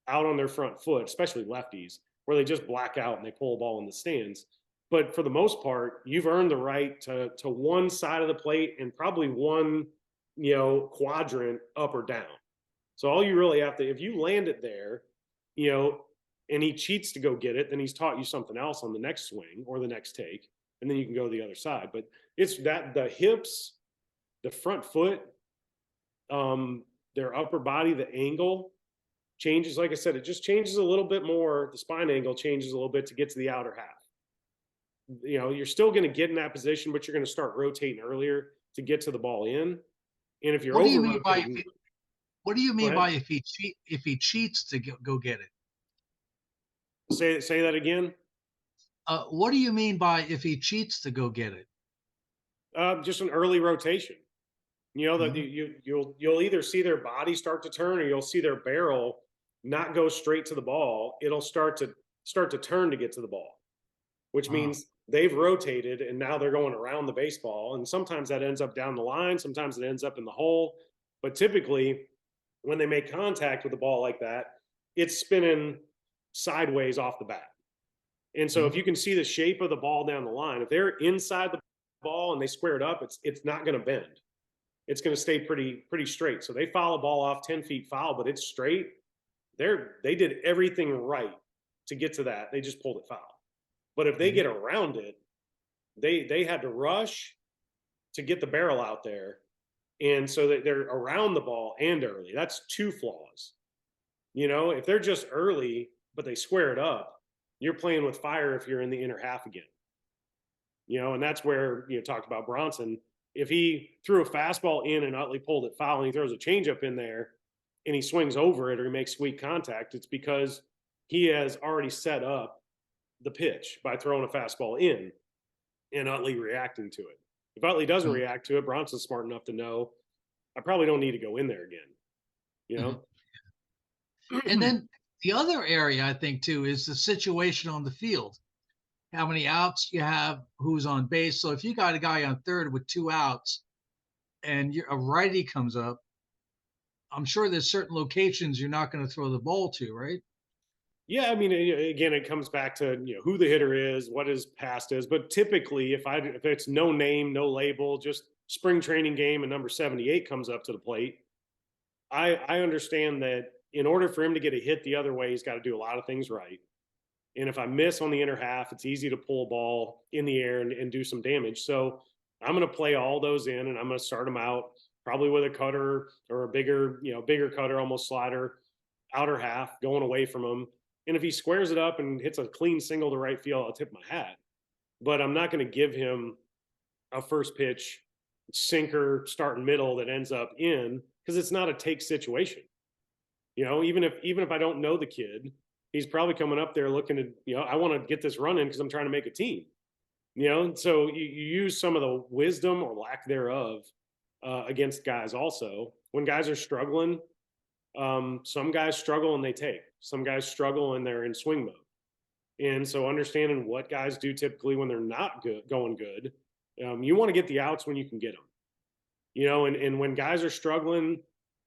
B: out on their front foot, especially lefties, where they just black out and they pull a ball in the stands. But for the most part, you've earned the right to one side of the plate and probably one, quadrant up or down. So all you really have to, if you land it there, and he cheats to go get it, then he's taught you something else on the next swing or the next take, and then you can go the other side. But it's that the hips, the front foot, their upper body, the angle changes. Like I said, it just changes a little bit more. The spine angle changes a little bit to get to the outer half. You're still going to get in that position, but you're going to start rotating earlier to get to the ball in. And if you're
A: What do you
B: over
A: mean by
B: rotating,
A: what do you mean by if he cheats to go get it?
B: say that again.
A: What do you mean by if he cheats to go get it?
B: Just an early rotation. That
A: Mhm.
B: you'll either see their body start to turn, or you'll see their barrel not go straight to the ball. It'll start to turn to get to the ball, which
A: Uh,
B: means they've rotated and now they're going around the baseball. And sometimes that ends up down the line, sometimes it ends up in the hole. But typically, when they make contact with the ball like that, it's spinning sideways off the bat. And so if
A: mhm.
B: you can see the shape of the ball down the line, if they're inside the ball and they square it up, it's not going to bend. It's going to stay pretty straight. So they foul a ball off 10 feet foul, but it's straight. They did everything right to get to that. They just pulled it foul. But if they
A: Mhm.
B: get around it, they had to rush to get the barrel out there. And so that they're around the ball and early. That's two flaws. If they're just early, but they square it up, you're playing with fire if you're in the inner half again. And that's where talked about Bronson. If he threw a fastball in and Utley pulled it foul, and he throws a changeup in there and he swings over it or he makes sweet contact, it's because he has already set up the pitch by throwing a fastball in and Utley reacting to it. If Utley doesn't
A: Mhm.
B: react to it, Bronson's smart enough to know I probably don't need to go in there again. You
A: Mhm.
B: know?
A: And then the other area I think too is the situation on the field. How many outs you have, who's on base. So if you got a guy on third with 2 outs and a righty comes up, I'm sure there's certain locations you're not going to throw the ball to, right?
B: Yeah, I mean, again, it comes back to who the hitter is, what his past is. But typically, if it's no name, no label, just spring training game, and number 78 comes up to the plate, I understand that in order for him to get a hit the other way, he's got to do a lot of things right. And if I miss on the inner half, it's easy to pull a ball in the air and do some damage. So I'm going to play all those in, and I'm going to start them out probably with a cutter or a bigger cutter, almost slider, outer half, going away from him. And if he squares it up and hits a clean single to right field, I'll tip my hat. But I'm not going to give him a first pitch sinker starting middle that ends up in, because it's not a take situation. Even if I don't know the kid, he's probably coming up there looking to, I want to get this run in because I'm trying to make a team. So you use some of the wisdom or lack thereof against guys. Also, when guys are struggling, some guys struggle and they take. Some guys struggle and they're in swing mode. And so understanding what guys do typically when they're not going good, you want to get the outs when you can get them. And when guys are struggling,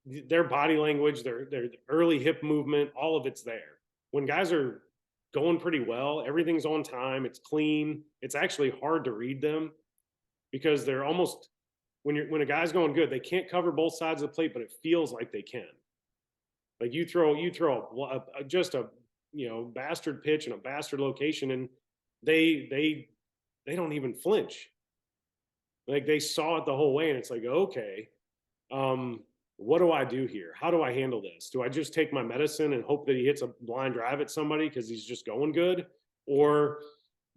B: their body language, their early hip movement, all of it's there. When guys are going pretty well, everything's on time, it's clean. It's actually hard to read them because they're almost when a guy's going good, they can't cover both sides of the plate, but it feels like they can. Like you throw just a bastard pitch in a bastard location, and they don't even flinch. Like they saw it the whole way, and it's like, okay, what do I do here? How do I handle this? Do I just take my medicine and hope that he hits a line drive at somebody because he's just going good, or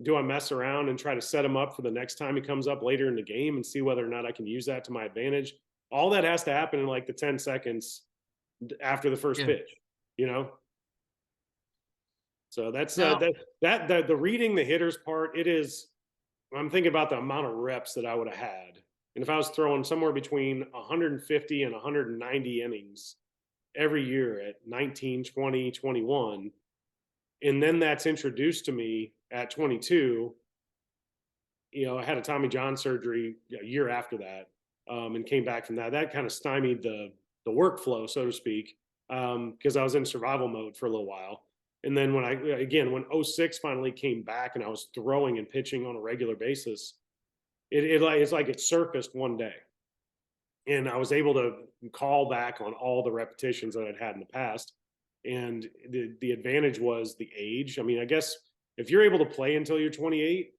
B: do I mess around and try to set him up for the next time he comes up later in the game and see whether or not I can use that to my advantage? All that has to happen in like the 10 seconds after the first
A: Yeah.
B: pitch, you know? So that's
A: Now,
B: the reading the hitters part. It is, I'm thinking about the amount of reps that I would have had. And if I was throwing somewhere between 150 and 190 innings every year at 19, 20, 21, and then that's introduced to me at 22, I had a Tommy John surgery a year after that, and came back from that. That kind of stymied the workflow, so to speak, because I was in survival mode for a little while. And then when 06 finally came back and I was throwing and pitching on a regular basis, it's like it surfaced one day. And I was able to call back on all the repetitions that I'd had in the past. And the advantage was the age. I mean, I guess if you're able to play until you're 28,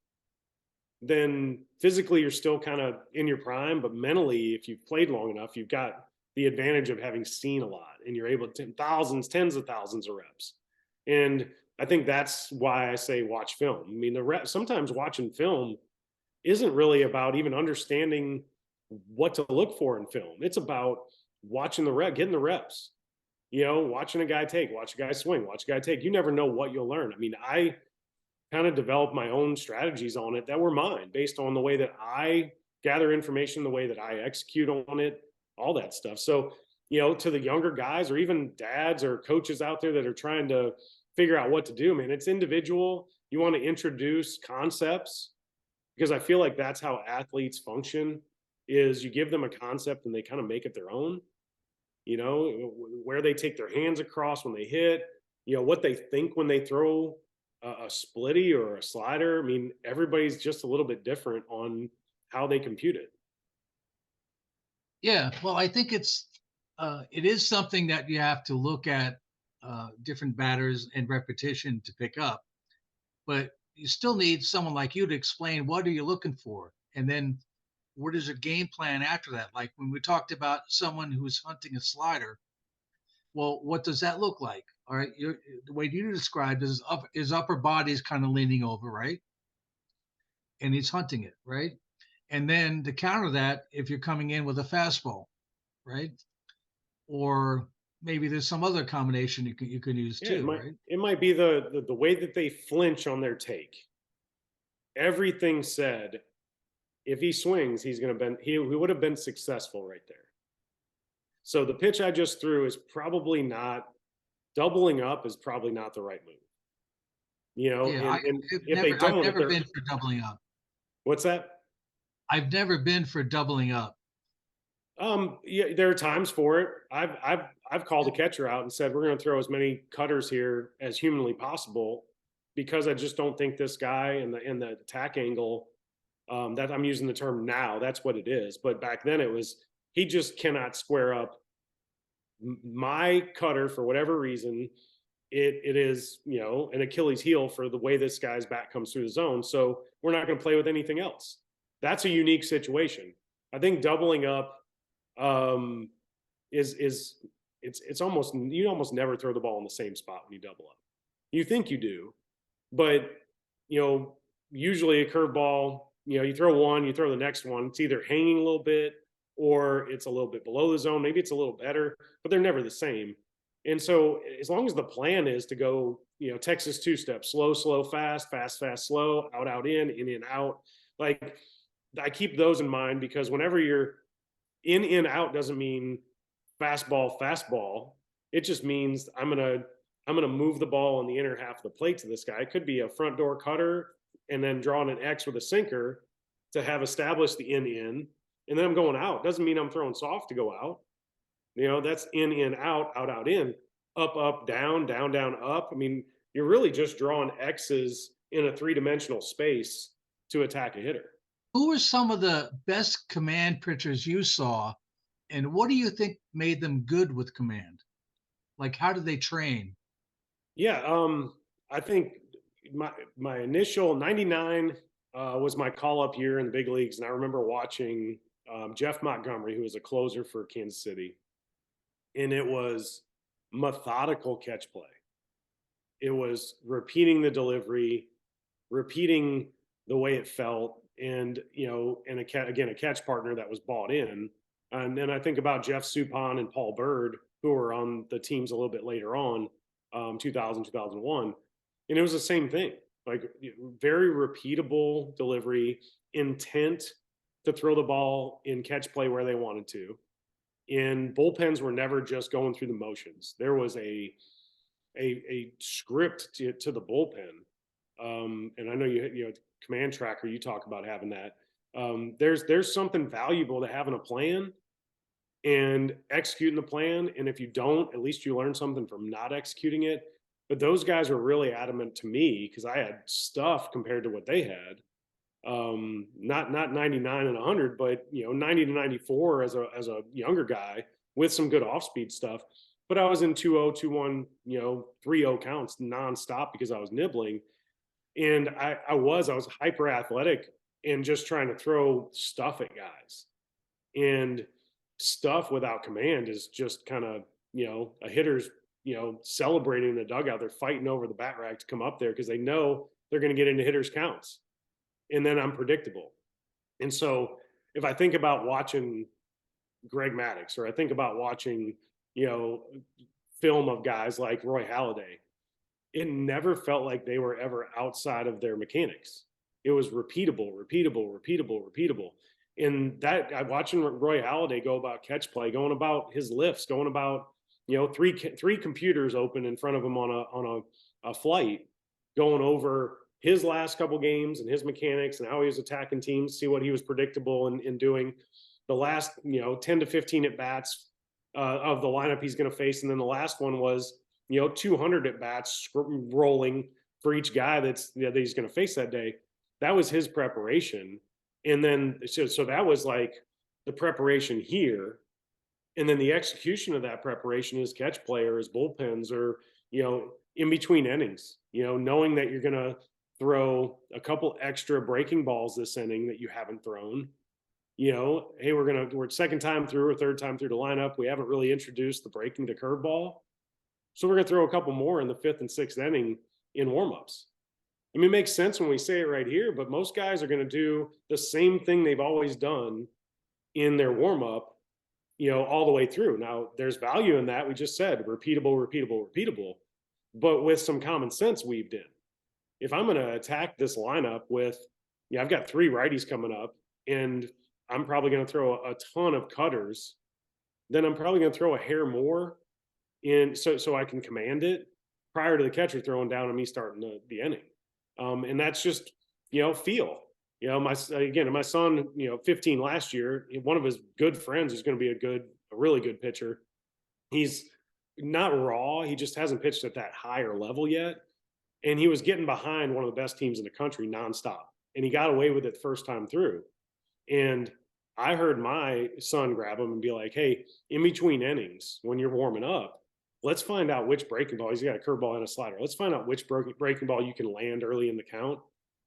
B: then physically you're still kind of in your prime, but mentally, if you've played long enough, you've got the advantage of having seen a lot, and you're able to tens of thousands of reps. And I think that's why I say watch film. I mean, sometimes watching film isn't really about even understanding what to look for in film. It's about watching getting the reps. Watching a guy watch a guy swing, watch a guy take. You never know what you'll learn. I mean, I kind of developed my own strategies on it that were mine based on the way that I gather information, the way that I execute on it, all that stuff. So, to the younger guys or even dads or coaches out there that are trying to figure out what to do, man, it's individual. You want to introduce concepts, because I feel like that's how athletes function, is you give them a concept and they kind of make it their own, where they take their hands across when they hit, what they think when they throw a splitty or a slider. I mean, everybody's just a little bit different on how they compute it.
A: yeah, well, I think it is something that you have to look at different batters and repetition to pick up, but you still need someone like you to explain what are you looking for, and then what is your game plan after that. Like when we talked about someone who's hunting a slider, well, what does that look like? All right, the way you described is his upper body is kind of leaning over, right? And he's hunting it, right? And then to counter that, if you're coming in with a fastball, right? Or maybe there's some other combination you can use
B: Yeah,
A: too, right?
B: it might be the way that they flinch on their take. Everything said, if he swings, he would have been successful right there. So the pitch I just threw is probably not, doubling up is probably not the right move.
A: Yeah,
B: and if they
A: I've
B: don't,
A: never been for doubling up.
B: What's that?
A: I've never been for doubling up.
B: Yeah, there are times for it. I've called a catcher out and said, we're going to throw as many cutters here as humanly possible, because I just don't think this guy in the attack angle, that I'm using the term now, that's what it is. But back then it was, he just cannot square up my cutter for whatever reason. It is, an Achilles heel for the way this guy's bat comes through the zone. So we're not going to play with anything else. That's a unique situation. I think doubling up, it's almost, you almost never throw the ball in the same spot when you double up. You think you do, but usually a curveball, you throw one, you throw the next one, it's either hanging a little bit or it's a little bit below the zone. Maybe it's a little better, but they're never the same. And so as long as the plan is to go, Texas two-step, slow, slow, fast, fast, fast, slow, out, out, in, out, like I keep those in mind, because whenever you're in, out doesn't mean fastball, fastball. It just means I'm gonna move the ball on the inner half of the plate to this guy. It could be a front door cutter and then drawing an X with a sinker to have established the in, and then I'm going out. Doesn't mean I'm throwing soft to go out. That's in, out, out, out, in, up, down, down, down, up. I mean, you're really just drawing X's in a three-dimensional space to attack a hitter.
A: Who were some of the best command pitchers you saw, and what do you think made them good with command? Like, how did they train?
B: Yeah, I think my initial 99 was my call up year in the big leagues, and I remember watching Jeff Montgomery, who was a closer for Kansas City, and it was methodical catch play. It was repeating the delivery, repeating the way it felt, and and a catch partner that was bought in. And then I think about Jeff Suppan and Paul Bird, who were on the teams a little bit later on, 2000, 2001. And it was the same thing, like very repeatable delivery, intent to throw the ball in catch play where they wanted to. And bullpens were never just going through the motions. There was a script to the bullpen. And I know command tracker, you talk about having that. There's something valuable to having a plan and executing the plan. And if you don't, at least you learn something from not executing it. But those guys were really adamant to me because I had stuff compared to what they had. Not 99 and 100, but 90 to 94 as a younger guy with some good off speed stuff. But I was in 2-0, 2-1, 3-0 counts nonstop because I was nibbling. And I was hyper athletic and just trying to throw stuff at guys. And stuff without command is just kind of, a hitter's, celebrating in the dugout. They're fighting over the bat rack to come up there because they know they're going to get into hitters' counts. And then I'm predictable. And so if I think about watching Greg Maddux, or I think about watching, film of guys like Roy Halladay, it never felt like they were ever outside of their mechanics. It was repeatable, repeatable, repeatable, repeatable. And that I'm watching Roy Halladay go about catch play, going about his lifts, going about three computers open in front of him on a flight, going over his last couple games and his mechanics and how he was attacking teams, see what he was predictable in doing. The last 10 to 15 at bats of the lineup he's going to face, and then the last one was 200 at bats rolling for each guy that he's going to face that day. That was his preparation. And then so that was like the preparation here. And then the execution of that preparation is catch play or is bullpens or, in between innings, knowing that you're going to throw a couple extra breaking balls this inning that you haven't thrown. Hey, we're second time through or third time through the lineup. We haven't really introduced the breaking the curveball. So we're going to throw a couple more in the fifth and sixth inning in warmups. I mean, it makes sense when we say it right here, but most guys are going to do the same thing they've always done in their warmup, all the way through. Now, there's value in that. We just said repeatable, repeatable, repeatable, but with some common sense weaved in. If I'm going to attack this lineup with, I've got 3 righties coming up, and I'm probably going to throw a ton of cutters, then I'm probably going to throw a hair more in so I can command it prior to the catcher throwing down and me starting the inning. And that's just, feel. My son, 15 last year, one of his good friends is going to be a really good pitcher. He's not raw. He just hasn't pitched at that higher level yet. And he was getting behind one of the best teams in the country nonstop. And he got away with it first time through. And I heard my son grab him and be like, hey, in between innings, when you're warming up, let's find out which breaking ball. He's got a curveball and a slider. Let's find out which breaking ball you can land early in the count.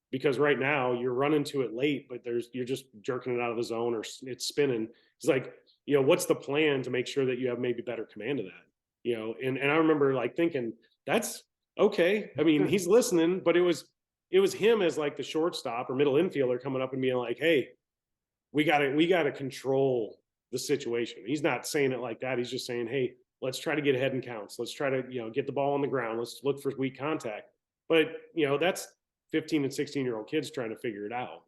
B: Because right now you're running to it late, but you're just jerking it out of the zone or it's spinning. It's like, what's the plan to make sure that you have maybe better command of that? And I remember like thinking that's okay. I mean, he's listening, but it was him as like the shortstop or middle infielder coming up and being like, hey, we gotta control the situation. He's not saying it like that. He's just saying, hey, let's try to get ahead in counts. Let's try to, get the ball on the ground. Let's look for weak contact. But, that's 15 and 16-year-old kids trying to figure it out.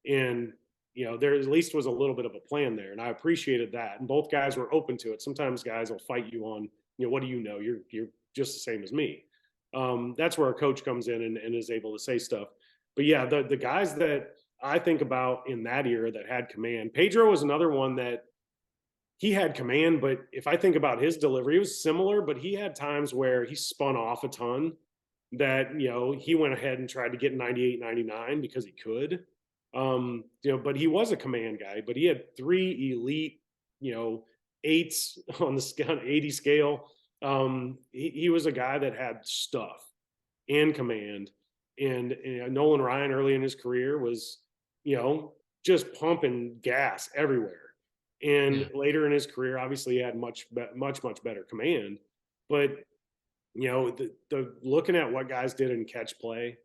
B: And, there at least was a little bit of a plan there. And I appreciated that. And both guys were open to it. Sometimes guys will fight you on, what do you know? You're just the same as me. That's where a coach comes in and is able to say stuff. But yeah, the guys that I think about in that era that had command, Pedro was another one that he had command, but if I think about his delivery, it was similar, but he had times where he spun off a ton that, he went ahead and tried to get 98, 99 because he could. but he was a command guy, but he had 3 elite, eights on the 80 scale. He was a guy that had stuff and command. And Nolan Ryan early in his career was, just pumping gas everywhere. And later in his career, obviously, he had much better command. But the looking at what guys did in catch play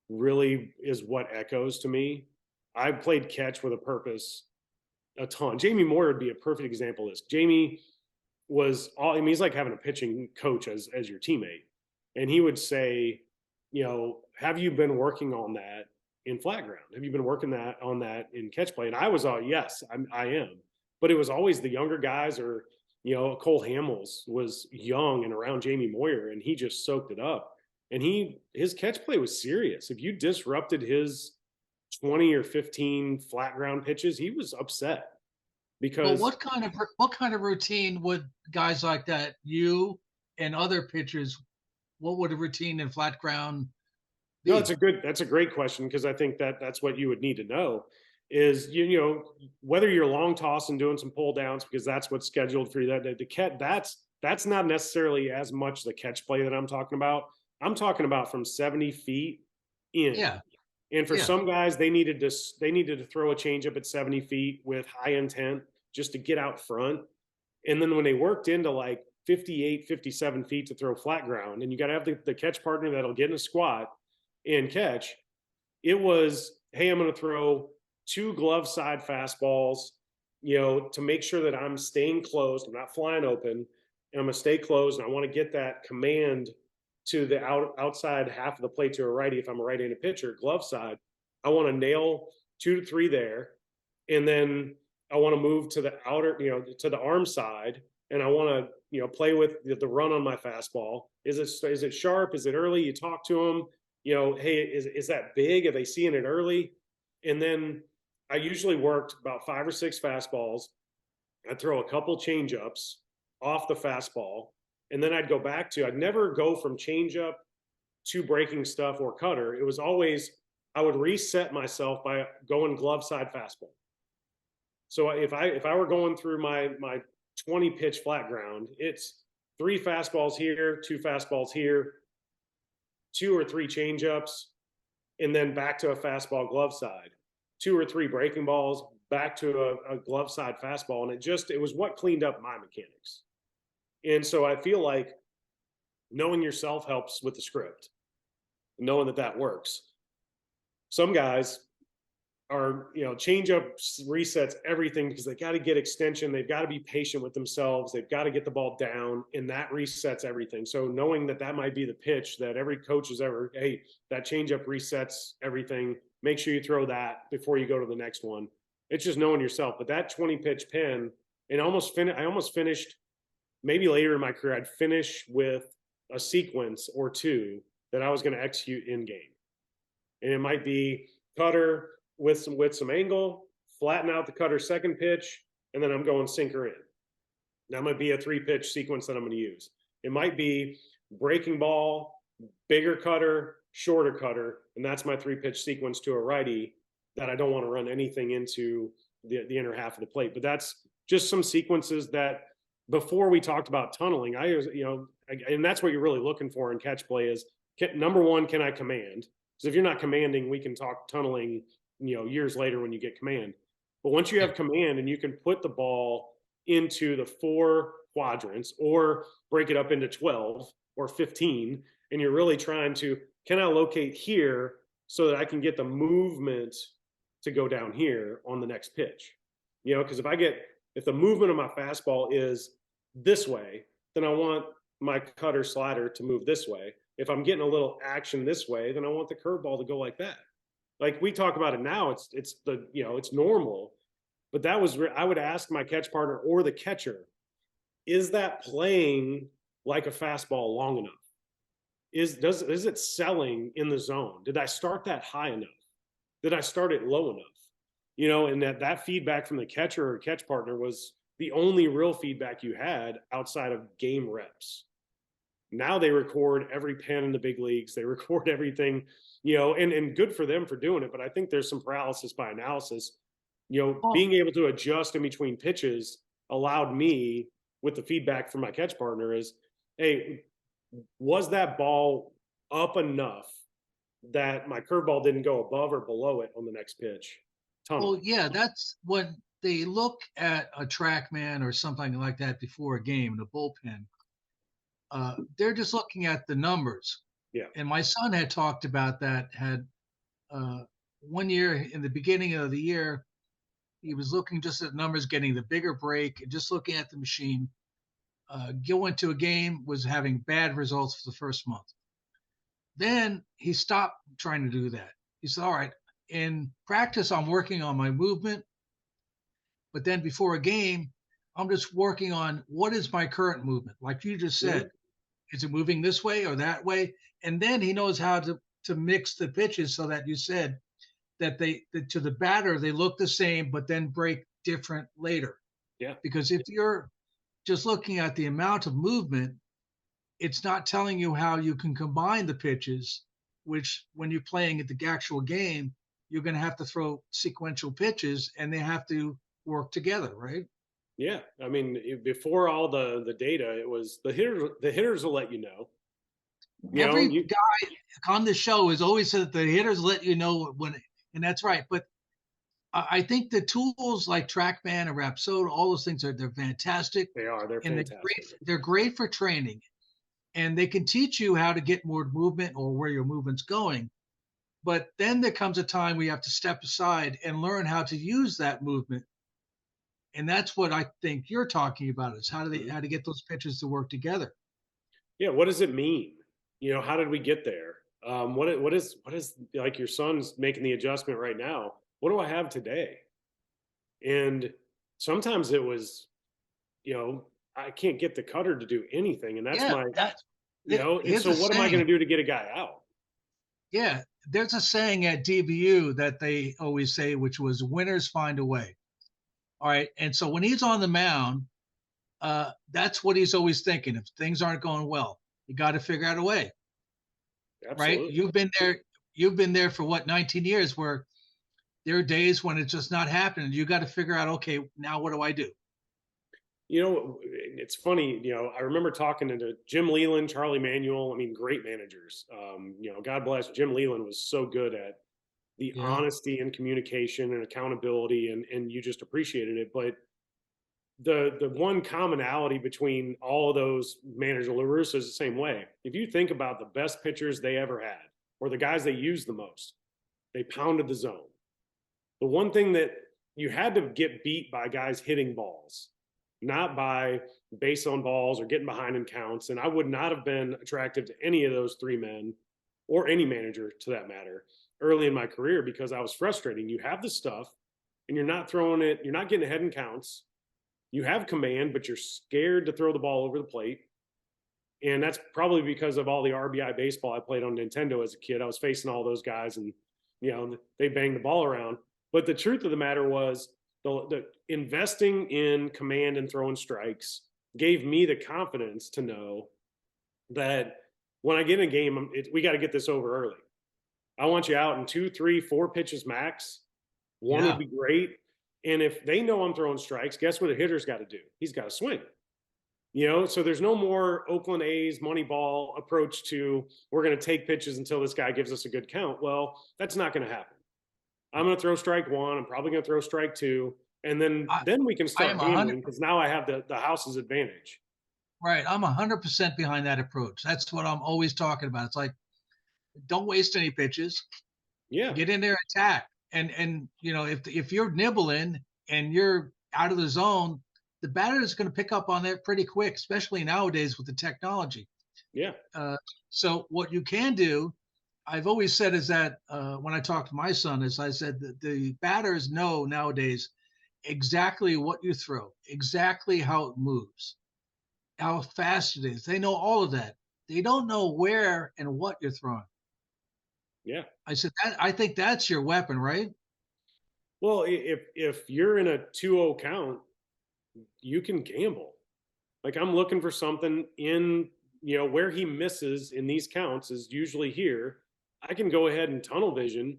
B: really is what echoes to me. I played catch with a purpose a ton. Jamie Moore would be a perfect example of this. Jamie was he's like having a pitching coach as your teammate. And he would say, have you been working on that in flat ground? Have you been working on that in catch play? And I was all, yes, I am. But it was always the younger guys, or, Cole Hamels was young and around Jamie Moyer, and he just soaked it up. And his catch play was serious. If you disrupted his 20 or 15 flat ground pitches, he was upset. Because
A: what kind of routine would guys like that, you and other pitchers, what would a routine in flat ground be?
B: No, that's a great question, because I think that's what you would need to know is, whether you're long toss and doing some pull downs, because that's what's scheduled for you that's not necessarily as much the catch play that I'm talking about. I'm talking about from 70 feet in.
A: Yeah.
B: And for some guys, they needed to throw a changeup at 70 feet with high intent just to get out front. And then when they worked into like 58, 57 feet to throw flat ground, and you got to have the catch partner that'll get in a squat and catch, it was, hey, I'm going to throw 2 glove side fastballs, to make sure that I'm staying closed. I'm not flying open, and I'm going to stay closed. And I want to get that command to the outside half of the plate to a righty. If I'm a right-handed pitcher, glove side, I want to nail 2 to 3 there. And then I want to move to the outer, to the arm side. And I want to, play with the run on my fastball. Is it sharp? Is it early? You talk to them, hey, is that big? Are they seeing it early? And then I usually worked about 5 or 6 fastballs. I'd throw a couple changeups off the fastball. And then I'd never go from changeup to breaking stuff or cutter. It was always, I would reset myself by going glove side fastball. So if I were going through my 20 pitch flat ground, it's 3 fastballs here, 2 fastballs here, 2 or 3 changeups, and then back to a fastball glove side, 2 or 3 breaking balls, back to a glove side fastball. And it was what cleaned up my mechanics. And so I feel like knowing yourself helps with the script, knowing that works. Some guys are, changeup resets everything, because they got to get extension. They've got to be patient with themselves. They've got to get the ball down, and that resets everything. So knowing that might be the pitch that every coach is ever, hey, that changeup resets everything. Make sure you throw that before you go to the next one. It's just knowing yourself. But that 20 pitch pen, and I almost finished. Maybe later in my career, I'd finish with a sequence or 2 that I was going to execute in game. And it might be cutter with some angle, flatten out the cutter second pitch, and then I'm going sinker in. That might be a 3-pitch sequence that I'm going to use. It might be breaking ball, bigger cutter, shorter cutter, and that's my 3-pitch sequence to a righty that I don't want to run anything into the inner half of the plate. But that's just some sequences that, before we talked about tunneling, and that's what you're really looking for in catch play is, number one, can I command? Because if you're not commanding, we can talk tunneling, years later when you get command. But once you have command and you can put the ball into the 4 quadrants, or break it up into 12 or 15, and you're really trying to, can I locate here so that I can get the movement to go down here on the next pitch? Because if the movement of my fastball is this way, then I want my cutter slider to move this way. If I'm getting a little action this way, then I want the curveball to go like that. Like we talk about it now, it's normal. But I would ask my catch partner or the catcher, is that playing like a fastball long enough? Is it selling in the zone? Did I start that high enough? Did I start it low enough? And that feedback from the catcher or catch partner was the only real feedback you had outside of game reps. Now they record every pen in the big leagues. They record everything, and good for them for doing it. But I think there's some paralysis by analysis.
A: Oh,
B: Being able to adjust in between pitches allowed me, with the feedback from my catch partner, is, hey, was that ball up enough that my curveball didn't go above or below it on the next pitch? Tunnel.
A: well, yeah, that's when they look at a track man or something like that before a game in a bullpen. They're just looking at the numbers.
B: Yeah.
A: And my son had talked about that. Had uh, one year in the beginning of the year, he was looking just at numbers, getting the bigger break, and just looking at the machine. Going to a game, was having bad results for the first month. Then he stopped trying to do that. He said, all right, in practice, I'm working on my movement. But then before a game, I'm just working on what is my current movement. Like you just
B: Mhm.
A: said, is it moving this way or that way? And then he knows how to mix the pitches so that you said that to the batter, they look the same, but then break different later.
B: Yeah.
A: Because if you're just looking at the amount of movement, it's not telling you how you can combine the pitches, which when you're playing at the actual game, you're going to have to throw sequential pitches and they have to work together, right?
B: Yeah. I mean, before all the data, it was the hitters will let you know.
A: Every
B: You
A: guy on the show has always said that the hitters let you know when, and that's right. But I think the tools like TrackMan and Rapsoda, all those things they're fantastic,
B: they're
A: and
B: fantastic.
A: they're great for training, and they can teach you how to get more movement or where your movement's going. But then there comes a time where you have to step aside and learn how to use that movement, and that's what I think you're talking about is
B: Mhm.
A: how to get those pitches to work together.
B: Yeah. What does it mean? How did we get there? What is like your son's making the adjustment right now? What do I have today? And sometimes it was, you know, I can't get the cutter to do anything, and that's
A: Yeah,
B: my, and
A: here's
B: so
A: a
B: what am I
A: saying.
B: going to do to get a guy out?
A: Yeah, there's a saying at DBU that they always say, which was "winners find a way." All right, and so when he's on the mound, that's what he's always thinking. If things aren't going well, you got to figure out a way, right?
B: Absolutely.
A: You've been there. You've been there for what 19 years, where there are days when it's just not happening. You got to figure out, okay, now what do I do?
B: It's funny. I remember talking to Jim Leland, Charlie Manuel. I mean, great managers. God bless. Jim Leland was so good at the
A: Yeah,
B: honesty and communication and accountability, and you just appreciated it. But the one commonality between all of those managers, LaRusso is the same way. If you think about the best pitchers they ever had, or the guys they used the most, they pounded the zone. The one thing that you had to get beat by guys hitting balls, not by base on balls or getting behind in counts. And I would not have been attractive to any of those three men, or any manager to that matter, early in my career, because I was frustrating. You have the stuff and you're not throwing it, you're not getting ahead in counts. You have command, but you're scared to throw the ball over the plate. And that's probably because of all the RBI baseball I played on Nintendo as a kid. I was facing all those guys, and they banged the ball around. But the truth of the matter was, the investing in command and throwing strikes gave me the confidence to know that when I get in a game, we got to get this over early. I want you out in 2, 3, 4 pitches max. One would
A: yeah.
B: be great. And if they know I'm throwing strikes, guess what a hitter's got to do? He's got to swing. So there's no more Oakland A's Moneyball approach to, we're going to take pitches until this guy gives us a good count. Well, that's not going to happen. I'm going to throw strike one. I'm probably going to throw strike two, and then
A: I,
B: then we can
A: I am
B: start
A: 100.
B: handling, because now I have the house's advantage.
A: Right, I'm 100% behind that approach. That's what I'm always talking about. It's like, don't waste any pitches.
B: Yeah,
A: Get in there, attack, and if you're nibbling and you're out of the zone, the batter is going to pick up on that pretty quick, especially nowadays with the technology.
B: yeah,
A: Uh, so what you can do, I've always said, is that when I talk to my son, is I said that the batters know nowadays exactly what you throw, exactly how it moves, how fast it is. They know all of that. They don't know where and what you're throwing.
B: yeah.
A: I said I think that's your weapon, right?
B: Well, if you're in a 2-0 count, you can gamble. Like, I'm looking for something in where he misses in these counts is usually here. I can go ahead and tunnel vision.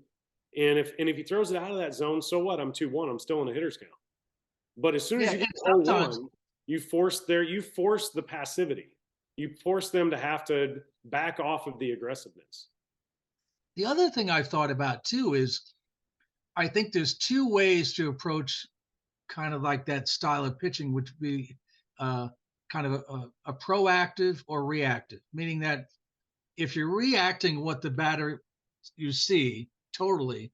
B: And if he throws it out of that zone, so what? I'm 2-1. I'm still in the hitter's count. But as soon as
A: Yeah,
B: you
A: and
B: go
A: sometimes
B: 0-1, you force the passivity. You force them to have to back off of the aggressiveness.
A: the other thing I've thought about too is I think there's two ways to approach kind of like that style of pitching, which would be uh, kind of a proactive or reactive, meaning that if you're reacting what the batter you see totally,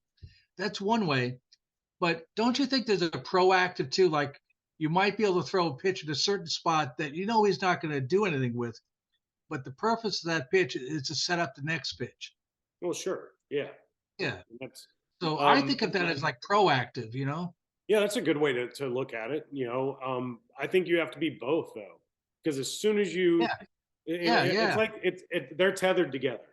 A: that's one way. But don't you think there's a proactive too? Like you might be able to throw a pitch at a certain spot that you know he's not going to do anything with, but the purpose of that pitch is to set up the next pitch.
B: Well, sure. Yeah.
A: Yeah.
B: That's
A: So I
B: um
A: think of that as like proactive, you know?
B: yeah, that's a good way to look at it. I think you have to be both though. Because as soon as
A: Yeah. Yeah.
B: it's
A: Yeah.
B: like they're tethered together.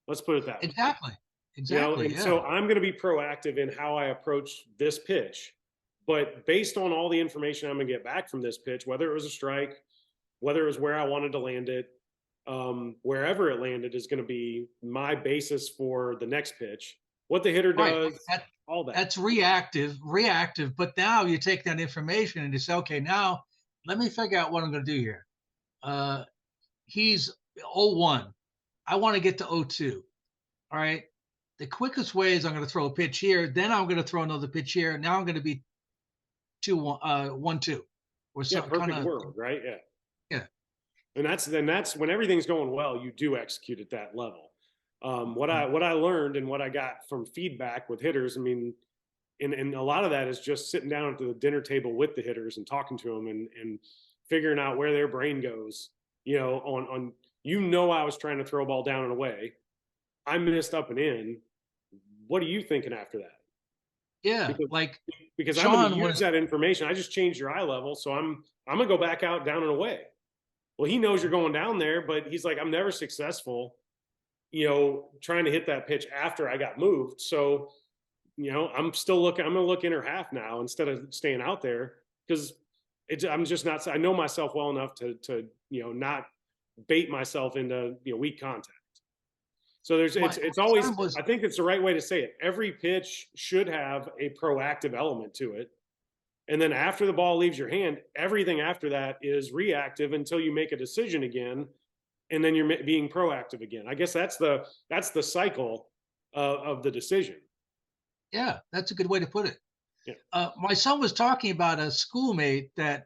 B: Let's put it that way.
A: Exactly. Exactly.
B: And
A: Yeah.
B: so I'm going to be proactive in how I approach this pitch. But based on all the information I'm going to get back from this pitch, whether it was a strike, whether it was where I wanted to land it, wherever it landed is going to be my basis for the next pitch. What the hitter
A: Right.
B: does, all that.
A: That's reactive. But now you take that information and you say, okay, now let me figure out what I'm going to do here. Uh, he's 0-1. I want to get to 0-2. All right. The quickest way is I'm going to throw a pitch here. Then I'm going to throw another pitch here. Now I'm going to be 1-2 or
B: Yeah,
A: some kind
B: perfect
A: of
B: world, right? Yeah.
A: yeah.
B: And that's when everything's going well, you do execute at that level. What
A: Mm.
B: I learned and what I got from feedback with hitters, I mean, and a lot of that is just sitting down at the dinner table with the hitters and talking to them and figuring out where their brain goes. On I was trying to throw a ball down and away. I missed up and in. What are you thinking after that?
A: Yeah.
B: Because
A: Like
B: I'm going to
A: Sean
B: use
A: was
B: that information. I just changed your eye level, so I'm going to go back out down and away. Well, he knows you're going down there, but he's like, I'm never successful, trying to hit that pitch after I got moved. So, I'm still looking. I'm going to look inner half now instead of staying out there because I'm just not. I know myself well enough to not bait myself into weak contact. So
A: my
B: it's always.
A: son was
B: I think it's the right way to say it. Every pitch should have a proactive element to it. And then after the ball leaves your hand, everything after that is reactive until you make a decision again, and then you're being proactive again. I guess that's the cycle of the decision.
A: yeah, that's a good way to put it.
B: Yeah.
A: My son was talking about a schoolmate that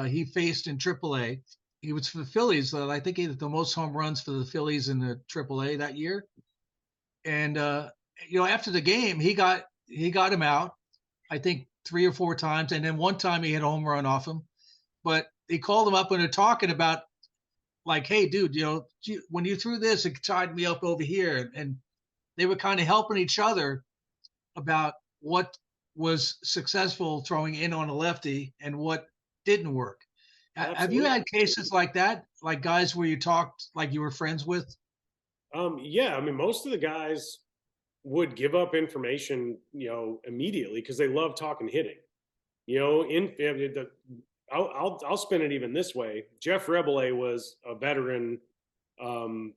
A: he faced in AAA. He was for the Phillies. I think he had the most home runs for the Phillies in the AAA that year. And after the game, he got him out. I think 3 or 4 times, and then one time he hit a home run off him. But he called him up and they're talking about like, hey, dude, when you threw this, it tied me up over here, and they were kind of helping each other about what was successful throwing in on a lefty and what didn't work. Have you
B: Absolutely.
A: had cases like that, like guys where you talked like you were friends with?
B: Yeah, I mean, most of the guys would give up information, immediately because they love talking hitting. I'll spin it even this way. Jeff Rebele was a veteran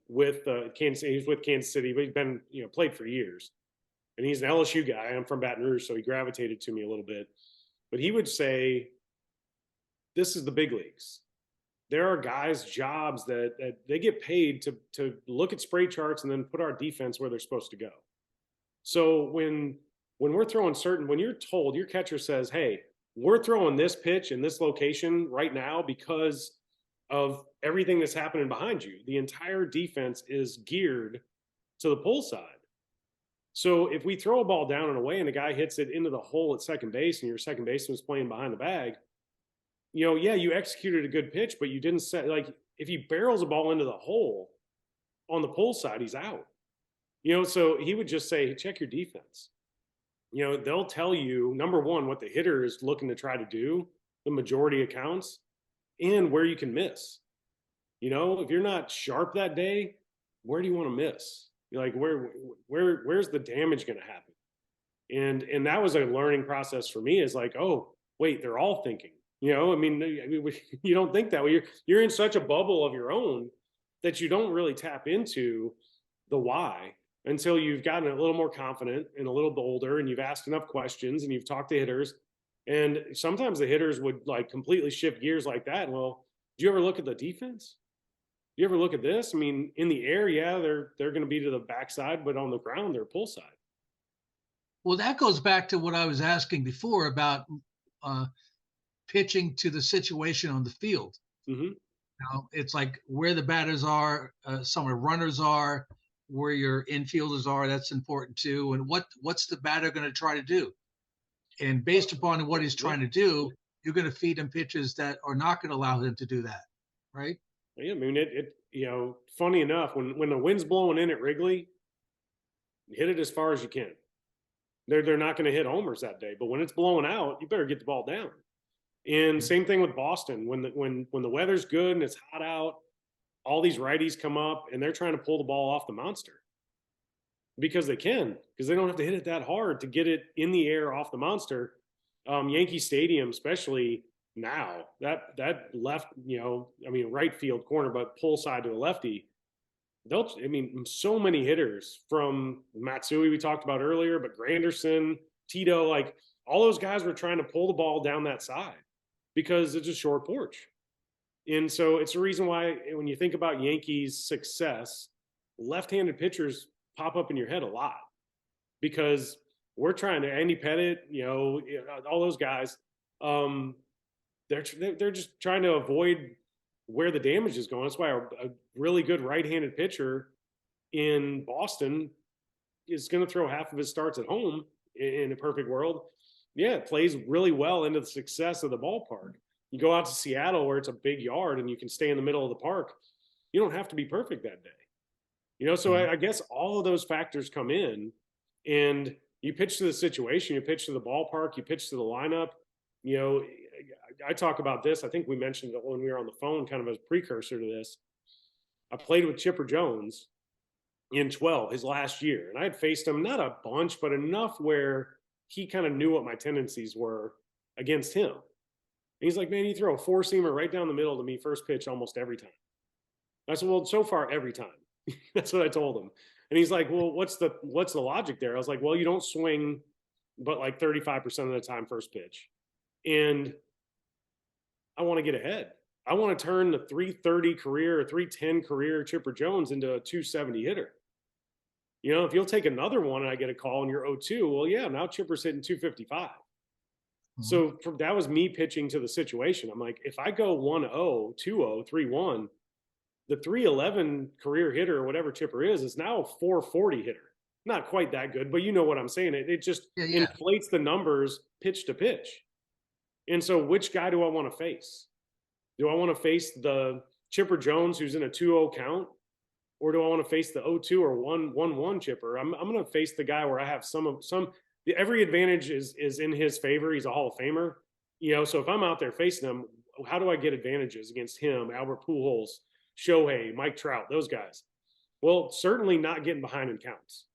B: with Kansas. He's with Kansas City, but he's been played for years, and he's an LSU guy. I'm from Baton Rouge, so he gravitated to me a little bit. But he would say, "This is the big leagues. There are guys' jobs that they get paid to look at spray charts and then put our defense where they're supposed to go." So when we're throwing when you're told, your catcher says, "Hey, we're throwing this pitch in this location right now because of everything that's happening behind you." The entire defense is geared to the pull side. So if we throw a ball down and away and a guy hits it into the hole at second base and your second baseman's playing behind the bag, yeah, you executed a good pitch, but you didn't set, like, if he barrels a ball into the hole on the pull side, he's out. So he would just say, check your defense. They'll tell you, number one, what the hitter is looking to try to do, the majority of counts, and where you can miss. If you're not sharp that day, where do you want to miss? Like, where's the damage going to happen? And that was a learning process for me, is like, oh, wait, they're all thinking. I mean, you don't think that way. You're in such a bubble of your own that you don't really tap into the why until you've gotten a little more confident and a little bolder and you've asked enough questions and you've talked to hitters. And sometimes the hitters would like completely shift gears like that. Well, do you ever look at the defense? Do you ever look at this? I mean, in the air, yeah, they're going to be to the backside, but on the ground, they're pull side.
A: Well, that goes back to what I was asking before about uh, pitching to the situation on the field.
B: Mm-hmm.
A: It's like where the batters are, some of the runners are, where your infielders are. That's important too. And what's the batter going to try to do? And based upon what he's trying to do, you're going to feed him pitches that are not going to allow him to do that, right?
B: Yeah, I mean, funny enough, when the wind's blowing in at Wrigley, hit it as far as you can. They're not going to hit homers that day, but when it's blowing out, you better get the ball down. And same thing with Boston. When the weather's good and it's hot out, all these righties come up and they're trying to pull the ball off the monster because they can, because they don't have to hit it that hard to get it in the air off the monster. Yankee Stadium, especially now, that left, right field corner, but pull side to a lefty. So many hitters from Matsui we talked about earlier, but Granderson, Tito, like all those guys were trying to pull the ball down that side because it's a short porch. And so it's the reason why when you think about Yankees success, left-handed pitchers pop up in your head a lot because we're trying to Andy Pettit, all those guys. They're just trying to avoid where the damage is going. That's why a really good right-handed pitcher in Boston is going to throw half of his starts at home in a perfect world. Yeah, it plays really well into the success of the ballpark. You go out to Seattle where it's a big yard and you can stay in the middle of the park. You don't have to be perfect that day. So I guess all of those factors come in and you pitch to the situation, you pitch to the ballpark, you pitch to the lineup. I talk about this. I think we mentioned it when we were on the phone, kind of as a precursor to this. I played with Chipper Jones in 12, his last year. And I had faced him, not a bunch, but enough where he kind of knew what my tendencies were against him. And he's like, man, you throw a four-seamer right down the middle to me first pitch almost every time. I said, well, so far every time. That's what I told him. And he's like, well, what's the logic there? I was like, well, you don't swing, but like 35% of the time first pitch. And I want to get ahead. I want to turn the 330 career or 310 career Chipper Jones into a 270 hitter. If you'll take another one and I get a call and you're 0-2, well, yeah, now Chipper's hitting 255. Mm-hmm. So that was me pitching to the situation. I'm like, if I go 1-0, 2-0, 3-1, the 311 career hitter or whatever Chipper is now a 440 hitter. Not quite that good, but you know what I'm saying. It just inflates the numbers pitch to pitch. And so which guy do I want to face? Do I want to face the Chipper Jones who's in a 2-0 count? Or do I want to face the 0-2 or 1-1 Chipper? I'm going to face the guy where I have some every advantage is in his favor. He's a Hall of Famer. So if I'm out there facing him, how do I get advantages against him, Albert Pujols, Shohei, Mike Trout, those guys? Well, certainly not getting behind in counts.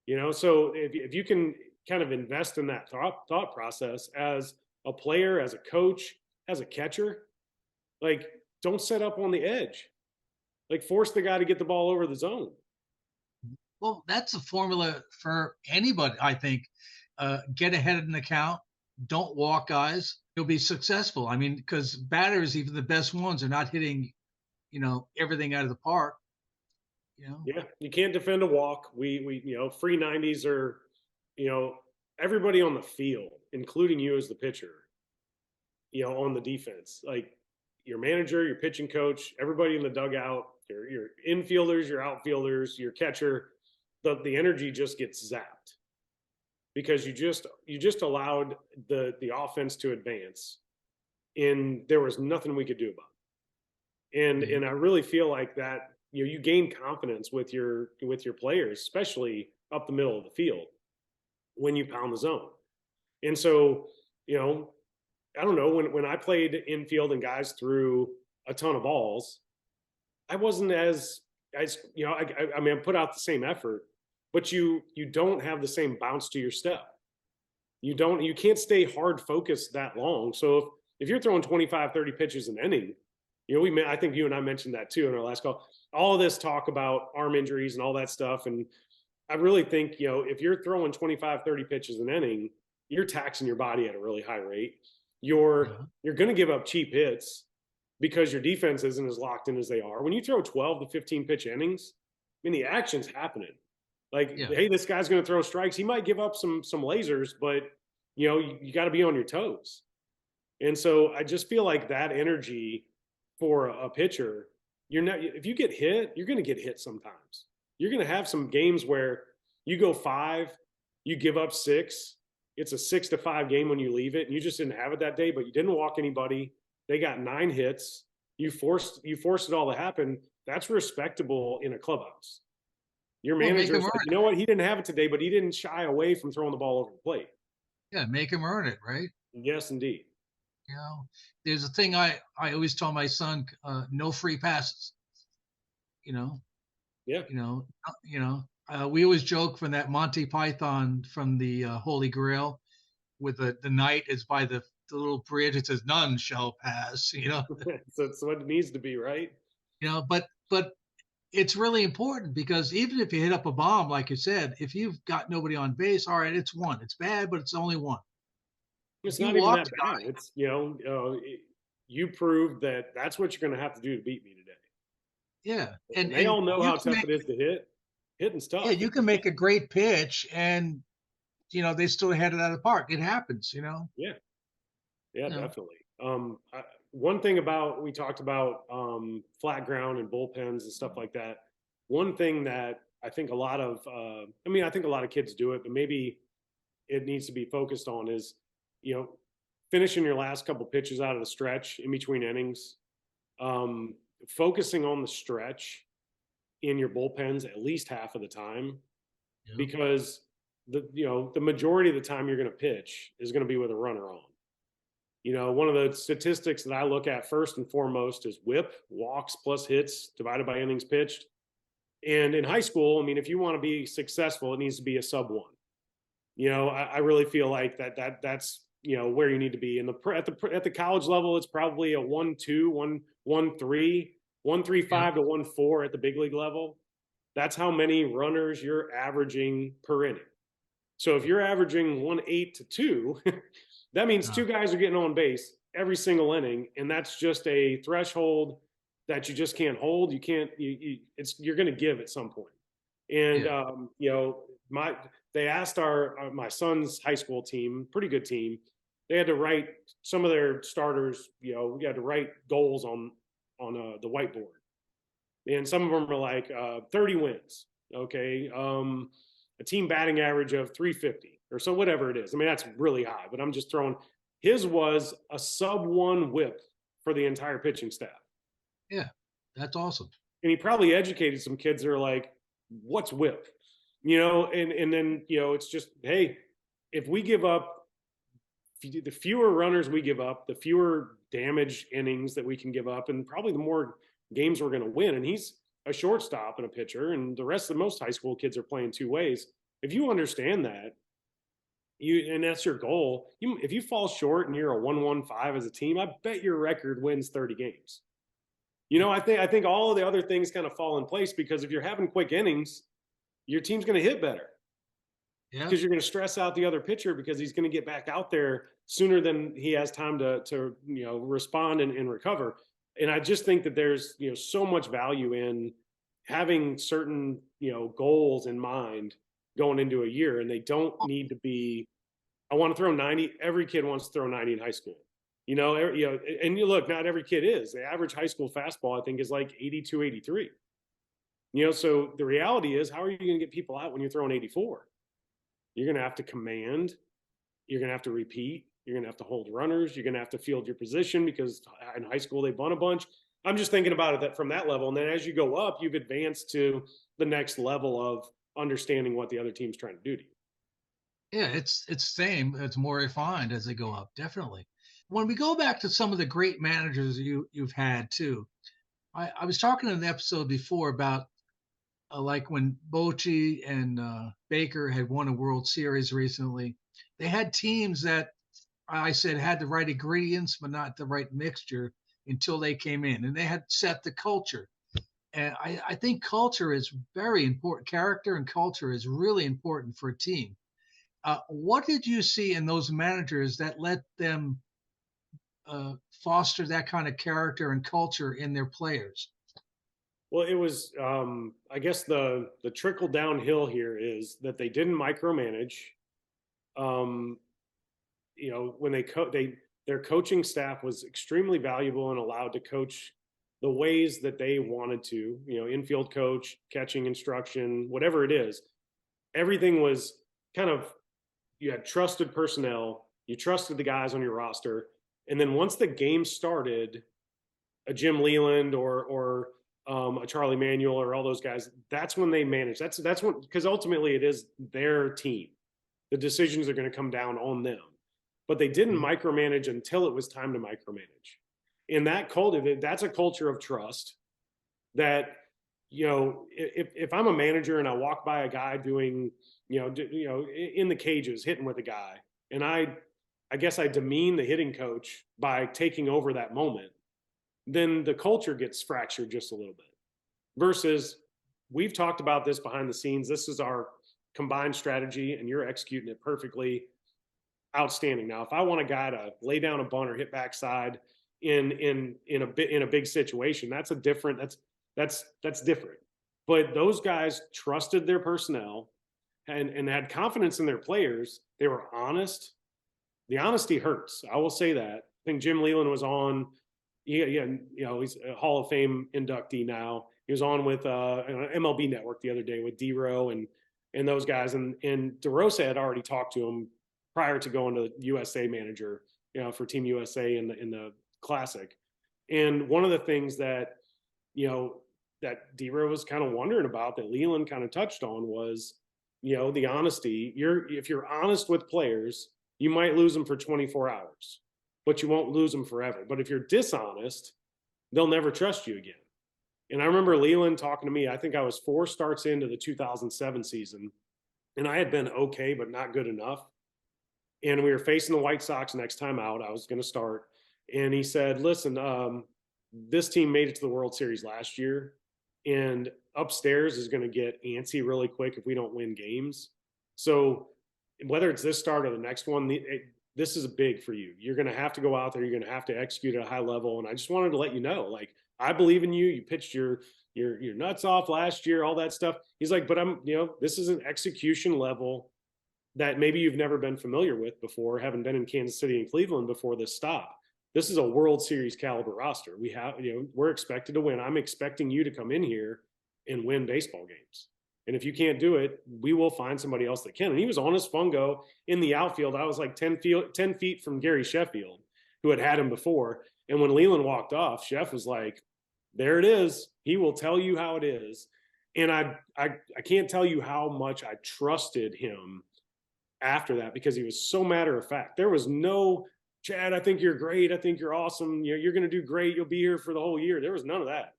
B: So if you can kind of invest in that thought process as a player, as a coach, as a catcher, like don't set up on the edge. Like force the guy to get the ball over the zone.
A: Well, that's a formula for anybody, I think. Get ahead in the count. Don't walk guys. You'll be successful. I mean, because batters, even the best ones, are not hitting, everything out of the park.
B: Yeah, you can't defend a walk. We free 90s are, everybody on the field, including you as the pitcher, on the defense, like your manager, your pitching coach, everybody in the dugout, your infielders, your outfielders, your catcher, the energy just gets zapped because you just allowed the offense to advance and there was nothing we could do about it. And I really feel like that, you gain confidence with your players, especially up the middle of the field when you pound the zone. And so, I don't know, when I played infield and guys threw a ton of balls, I wasn't as I put out the same effort, but you don't have the same bounce to your step. You can't stay hard focused that long. So if you're throwing 25, 30 pitches an inning, I think you and I mentioned that too in our last call. All of this talk about arm injuries and all that stuff. And I really think, if you're throwing 25, 30 pitches an inning, you're taxing your body at a really high rate.
A: Yeah.
B: You're going to give up cheap hits because your defense isn't as locked in as they are. When you throw 12 to 15 pitch innings, I mean, the action's happening. Like,
A: Yeah.
B: hey, this guy's going to throw strikes. He might give up some lasers, but you got to be on your toes. And so I just feel like that energy for a pitcher, if you get hit, you're going to get hit sometimes. You're going to have some games where you go 5, you give up 6. It's a 6-5 game when you leave it, and you just didn't have it that day, but you didn't walk anybody. They got 9 hits. You forced it all to happen. That's respectable in a clubhouse. Your manager's like, you know what? He didn't have it today, but he didn't shy away from throwing the ball over the plate.
A: Yeah, make him earn it, right?
B: Yes, indeed.
A: There's a thing I always tell my son: no free passes.
B: Yeah.
A: We always joke from that Monty Python from the Holy Grail, with the knight is by the little bridge. It says none shall pass.
B: So it's what it needs to be, right?
A: But it's really important, because even if you hit up a bomb, like you said, if you've got nobody on base, all right, it's 1. It's bad, but it's only 1.
B: It's not even that bad. It's, you proved that that's what you're going to have to do to beat me today.
A: Yeah.
B: And they all know how tough it is to hit. Hitting's tough.
A: Yeah, you can make a great pitch and, they still hit it out of the park. It happens,
B: Yeah. Yeah, definitely. One thing we talked about flat ground and bullpens and stuff like that. One thing that I think a lot of, I think a lot of kids do it, but maybe it needs to be focused on is, finishing your last couple pitches out of the stretch in between innings, focusing on the stretch in your bullpens at least half of the time, because the majority of the time you're going to pitch is going to be with a runner on. One of the statistics that I look at first and foremost is WHIP, walks plus hits divided by innings pitched. And in high school, if you want to be successful, it needs to be a sub 1. I really feel like that's where you need to be. At the college level, it's probably a 1-2, 1-3, 1-3-5 to 1-4 at the big league level. That's how many runners you're averaging per inning. So if you're averaging 1-8 to 2, that means 2 guys are getting on base every single inning, and that's just a threshold that you just can't hold. You're going to give at some point. And they asked my son's high school team, pretty good team. They had to write some of their starters. We had to write goals on the whiteboard, and some of them were like 30 wins. Okay, a team batting average of 350 or so, whatever it is. That's really high, but I'm just throwing. His was a sub 1 WHIP for the entire pitching staff.
A: Yeah, that's awesome.
B: And he probably educated some kids that are like, "What's WHIP?" And then it's just, hey, if we give up, the fewer runners we give up, the fewer damage innings that we can give up, and probably the more games we're going to win. And he's a shortstop and a pitcher, and the rest of most high school kids are playing 2 ways. If you understand that, and that's your goal, if you fall short and you're a 1-1-5 as a team, I bet your record wins 30 games. I think all of the other things kind of fall in place, because if you're having quick innings, your team's going to hit better. Yeah. Because you're going to stress out the other pitcher, because he's going to get back out there sooner than he has time to respond and recover. And I just think that there's so much value in having certain goals in mind going into a year, and they don't need to be, I want to throw 90. Every kid wants to throw 90 in high school. And you look, not every kid is. The average high school fastball, I think, is like 82, 83. So the reality is, how are you going to get people out when you're throwing 84? You're going to have to command. You're going to have to repeat. You're going to have to hold runners. You're going to have to field your position, because in high school they bunt a bunch. I'm just thinking about it from that level. And then as you go up, you've advanced to the next level of understanding what the other team's trying to do to you.
A: Yeah, it's same. It's more refined as they go up, definitely. When we go back to some of the great managers you've had too, I was talking in an episode before about like when Bochy and Baker had won a World Series recently. They had teams that I said had the right ingredients but not the right mixture. until they came in, and they had set the culture. And I think culture is very important. Character and culture is really important for a team. What did you see in those managers that let them foster that kind of character and culture in their players?
B: Well, it was, I guess the trickle downhill here is that they didn't micromanage. Um, when their coaching staff was extremely valuable and allowed to coach the ways that they wanted to. Infield coach, catching instruction, whatever it is. Everything was kind of, you had trusted personnel, you trusted the guys on your roster, and then once the game started, a Jim Leland or a Charlie Manuel or all those guys, that's when they manage. That's when, because ultimately it is their team. The decisions are going to come down on them. But they didn't micromanage until it was time to micromanage. And that's a culture of trust that, if I'm a manager and I walk by a guy doing, in the cages, hitting with a guy, and I guess I demean the hitting coach by taking over that moment, then the culture gets fractured just a little bit. Versus, we've talked about this behind the scenes. This is our combined strategy, and you're executing it perfectly. Outstanding. Now, if I want a guy to lay down a bunt or hit backside in a big situation, that's different. But those guys trusted their personnel and had confidence in their players. They were honest. The honesty hurts. I will say that. I think Jim Leland was on. Yeah, he's a Hall of Fame inductee now. He was on with MLB Network the other day with D-Row and those guys, and DeRosa had already talked to him prior to going to USA manager, for Team USA in the Classic. And one of the things that that D-Row was kind of wondering about, that Leland kind of touched on, was the honesty. If you're honest with players, you might lose them for 24 hours, but you won't lose them forever. But if you're dishonest, they'll never trust you again. And I remember Leland talking to me. I think I was 4 starts into the 2007 season, and I had been okay, but not good enough. And we were facing the White Sox next time out. I was going to start. And he said, listen, this team made it to the World Series last year, and upstairs is going to get antsy really quick if we don't win games. So whether it's this start or the next one, this is big for you. You're going to have to go out there. You're going to have to execute at a high level. And I just wanted to let you know, like, I believe in you. You pitched your nuts off last year, all that stuff. He's like, but this is an execution level that maybe you've never been familiar with before, haven't been in Kansas City and Cleveland before this stop. This is a World Series caliber roster. We're expected to win. I'm expecting you to come in here and win baseball games. And if you can't do it, we will find somebody else that can. And he was on his fungo in the outfield. I was like 10 feet from Gary Sheffield, who had him before. And when Leland walked off, Sheff was like, there it is. He will tell you how it is. And I can't tell you how much I trusted him after that, because he was so matter of fact. There was no, Chad, I think you're great. I think you're awesome. You're going to do great. You'll be here for the whole year. There was none of that.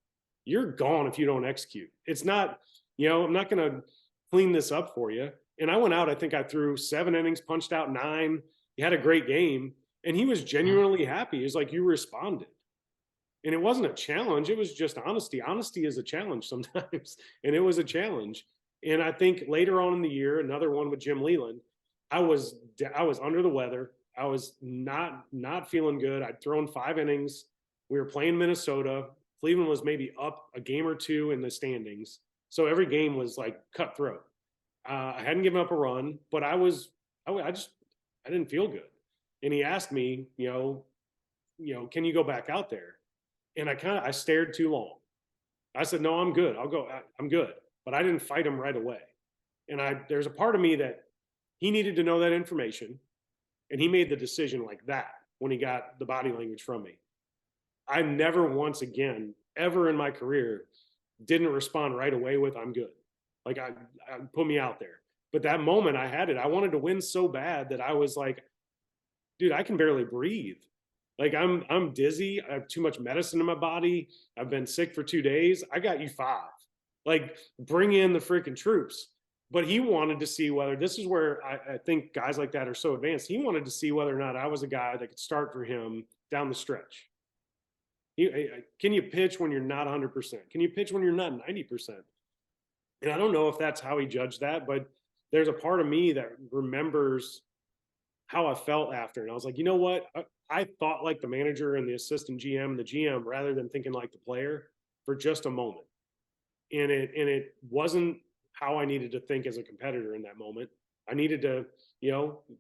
B: You're gone if you don't execute. It's not, I'm not going to clean this up for you. And I went out, I think I threw 7 innings, punched out 9. He had a great game, and he was genuinely happy. He was like, you responded. And it wasn't a challenge. It was just honesty. Honesty is a challenge sometimes. And it was a challenge. And I think later on in the year, another one with Jim Leland, I was under the weather. I was not feeling good. I'd thrown 5 innings. We were playing Minnesota. Cleveland was maybe up a game or 2 in the standings. So every game was like cutthroat. I hadn't given up a run, but I didn't feel good. And he asked me, can you go back out there? And I stared too long. I said, no, I'm good. I'll go. I'm good. But I didn't fight him right away. And there's a part of me that he needed to know that information. And he made the decision like that when he got the body language from me. I never once again, ever in my career, didn't respond right away with, I'm good. Like, I put me out there. But that moment I had it. I wanted to win so bad that I was like, dude, I can barely breathe. Like, I'm dizzy. I have too much medicine in my body. I've been sick for 2 days. I got you 5. Like, bring in the freaking troops. But he wanted to see whether, this is where I think guys like that are so advanced. He wanted to see whether or not I was a guy that could start for him down the stretch. Can you pitch when you're not 100%? Can you pitch when you're not 90%? And I don't know if that's how he judged that, but there's a part of me that remembers how I felt after. And I was like, you know what? I thought like the manager and the assistant GM and the GM rather than thinking like the player for just a moment. And it wasn't how I needed to think as a competitor in that moment. I needed to,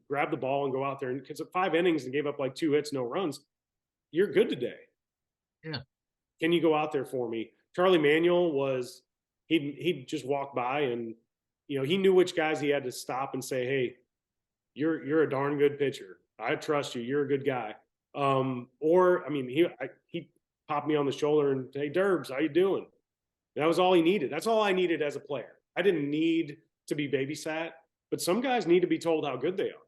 B: grab the ball and go out there. And because of 5 innings and gave up like 2 hits, no runs, you're good today.
A: Yeah.
B: Can you go out there for me? Charlie Manuel was, he'd just walk by and, he knew which guys he had to stop and say, hey, you're a darn good pitcher. I trust you. You're a good guy. He popped me on the shoulder and, hey, Durbs, how you doing? That was all he needed. That's all I needed as a player. I didn't need to be babysat, but some guys need to be told how good they are.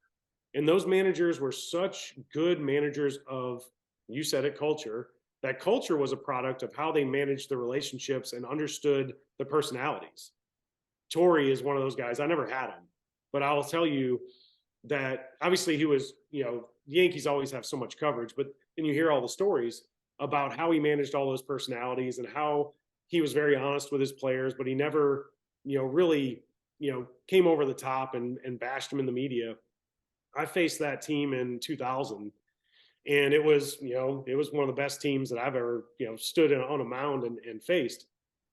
B: And those managers were such good managers of, you said it, culture. That culture was a product of how they managed the relationships and understood the personalities. Torrey is one of those guys. I never had him, but I will tell you that obviously he was, the Yankees always have so much coverage, but then you hear all the stories about how he managed all those personalities and how he was very honest with his players, but he never, really, came over the top and bashed them in the media. I faced that team in 2000, and it was one of the best teams that I've ever, stood on a mound and faced.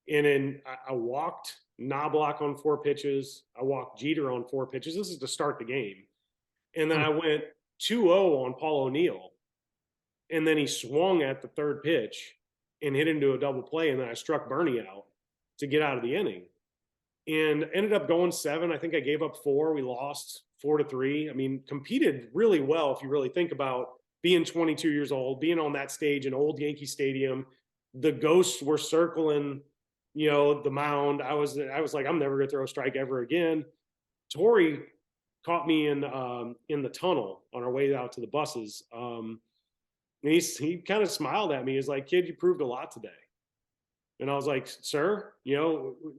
B: And then I walked Knobloch on 4 pitches. I walked Jeter on 4 pitches. This is to start the game. And then I went 2-0 on Paul O'Neill. And then he swung at the 3rd pitch and hit into a double play. And then I struck Bernie out to get out of the inning and ended up going 7. I think I gave up 4. We lost 4-3. I mean, competed really well. If you really think about being 22 years old, being on that stage in old Yankee Stadium, the ghosts were circling, the mound. I was like, I'm never going to throw a strike ever again. Torrey caught me in the tunnel on our way out to the buses. He kind of smiled at me. He's like, kid, you proved a lot today. And I was like, sir,